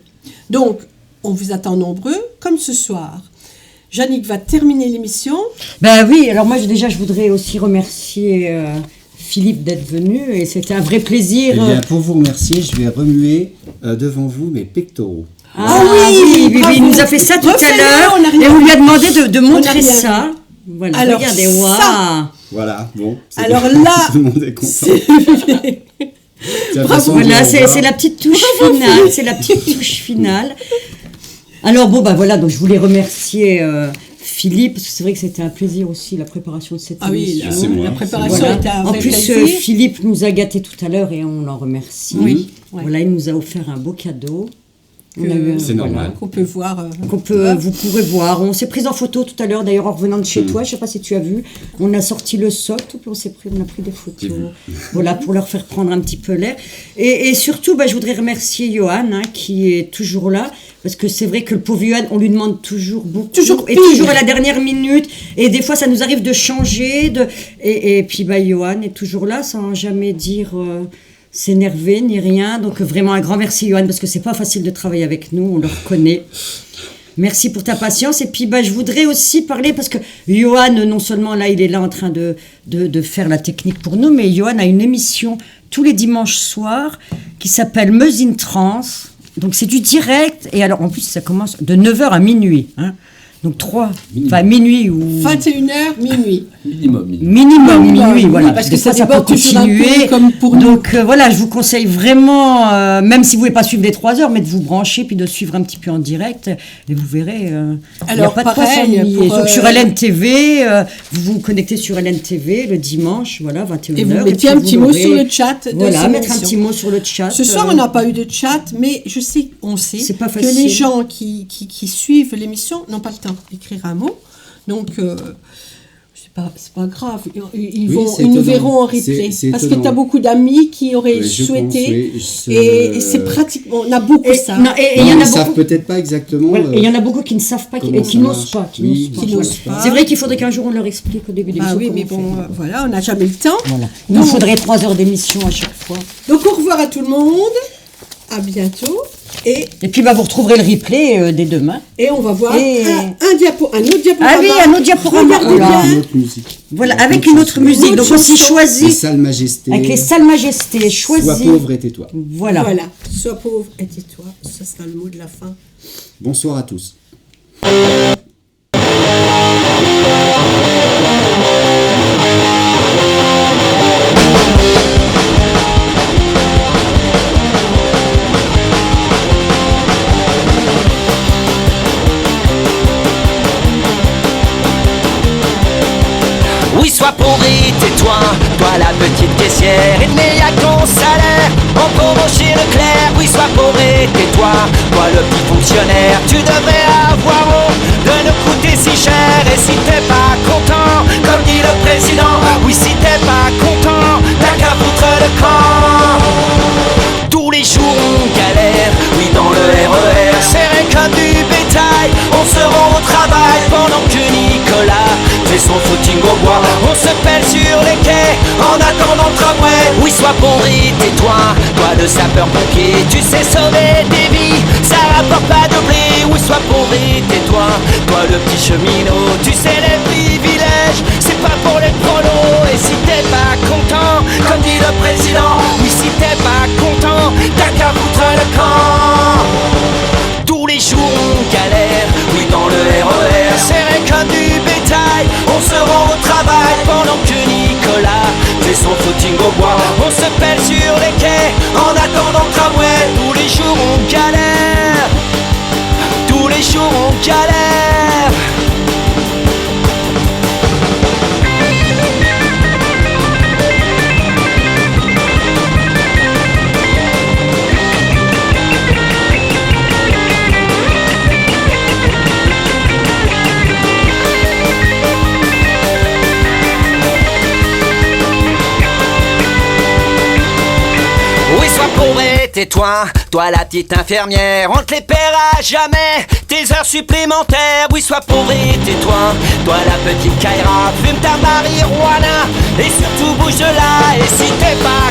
Donc, on vous attend nombreux, comme ce soir. Jannick va terminer l'émission. Ben oui, alors moi je voudrais aussi remercier Philippe d'être venu et c'était un vrai plaisir. Eh bien, pour vous remercier, je vais remuer devant vous mes pectoraux. Ah oui, il nous a fait ça tout à l'heure et on lui a demandé de montrer ça. Voilà, Alors, regardez, ça, waouh. Voilà, bon. Alors bon. là, Tout le monde est content. Bravo. Voilà, c'est la petite touche finale, c'est la petite touche finale. Alors bon, bah voilà, donc je voulais remercier Philippe, parce que c'est vrai que c'était un plaisir aussi, la préparation de cette Ah oui, émission. C'est moi. la préparation Voilà. était un En vrai plus, plaisir. Philippe nous a gâtés tout à l'heure et on l'en remercie. Oui, ouais. Voilà, il nous a offert un beau cadeau. On a eu un- C'est normal. Qu'on peut voir. vous pourrez voir. On s'est pris en photo tout à l'heure, d'ailleurs en revenant de chez toi, je sais pas si tu as vu, on a sorti le socle, puis on a pris des photos, voilà, pour leur faire prendre un petit peu l'air. Et surtout, bah, je voudrais remercier Johan, hein, qui est toujours là, parce que c'est vrai que le pauvre Johan, on lui demande toujours beaucoup, Toujours et pire. toujours à la dernière minute, et des fois ça nous arrive de changer, et puis bah, Johan est toujours là, sans jamais dire... s'énerver ni rien, donc vraiment un grand merci Johan, parce que c'est pas facile de travailler avec nous, on le reconnaît. Merci pour ta patience. Et puis bah, je voudrais aussi parler, parce que Johan, non seulement là il est là en train de faire la technique pour nous, mais Johan a une émission tous les dimanches soirs qui s'appelle Meuse in Trans. Donc c'est du direct, et alors en plus ça commence de 9h à minuit, hein. Donc minuit ou... 21h, minuit. Minimum. Minimum minuit, voilà. Parce Des que fois, ça déborde peut toujours un peu, continuer. comme pour nous. Donc voilà, je vous conseille vraiment, même si vous ne pouvez pas suivre les 3 heures, mais de vous brancher puis de suivre un petit peu en direct. Et vous verrez, il n'y a Alors, pas de quoi pareil, s'ennuyer. pour, Donc sur LNTV, vous vous connectez sur LNTV le dimanche, voilà, 21h. Et vous mettez un petit mot sur le chat de Voilà, cette mettre un émission. petit mot sur le chat. Ce soir, on n'a pas eu de chat, mais on sait C'est pas que facile. les gens qui suivent l'émission n'ont pas le temps d'écrire un mot. Donc, c'est pas grave. Ils nous étonnant. verront en replay. C'est Parce que étonnant. tu as beaucoup d'amis qui auraient Oui, je souhaité. pense, Et c'est pratiquement. On a beaucoup ça. Non, et il y Non, en ils a ne savent beaucoup. peut-être pas exactement. Voilà, et il y en a beaucoup qui ne savent pas, comment et qui ça n'osent marche. pas. Qui Oui, n'osent pas, qui voilà. n'osent pas. C'est vrai qu'il faudrait qu'un jour on leur explique au début de Ah l'émission. oui, mais comment on bon, fait. voilà, on n'a jamais le temps. Voilà. Il nous faudrait 3 heures d'émission à chaque fois. Donc, au revoir à tout le monde. À bientôt. Et Et puis bah, vous retrouverez le replay dès demain. on va voir Et- un autre diaporama. Ah oui, un autre diaporama. Regardez Voilà. bien. Une autre musique. Voilà, Une avec autre une autre chanson. musique. Une Donc autre aussi chanson. Les choisi salles majestés. avec les salles majestés. Sois Choisi. pauvre et tais-toi. Voilà. Voilà. Sois pauvre et tais-toi. Ça sera le mot de la fin. Bonsoir à tous. Oui, sois pauvre et tais-toi, toi la petite caissière, il n'y a qu'en salaire, en pauvre chez Leclerc. Oui, sois pauvre et tais-toi, toi le petit fonctionnaire, tu devrais avoir honte de nous coûter si cher. Et si t'es pas content, comme dit le président, oui, si t'es pas content, t'as qu'à foutre le camp. Tous les jours on galère, oui dans le RER, serré comme du bétail, on se rend au travail pendant que Nicolas fait son footing au bois. On se pèle sur les quais en attendant le tramway. Oui, sois pauvre et tais-toi, toi le sapeur-pompier, tu sais sauver des vies, ça rapporte pas de blé. Oui, sois pauvre et tais-toi, toi le petit cheminot, tu sais les privilèges, c'est pas pour les prolos. Et si t'es pas content, comme dit le président, oui, si t'es pas content, t'as qu'à foutre le camp. Tous les jours on galère, oui dans le RER, serré comme du bétail, on se rend au travail pendant que Nicolas fait son footing au bois. On se pèle sur les quais en attendant le tramway. Tous les jours on galère, tous les jours on galère. Oui, sois pauvre et tais-toi, toi la petite infirmière, on te les paiera jamais, tes heures supplémentaires. Oui, sois pauvre et tais-toi, toi la petite Kaira, fume ta marijuana, et surtout bouge de là. Et si t'es pas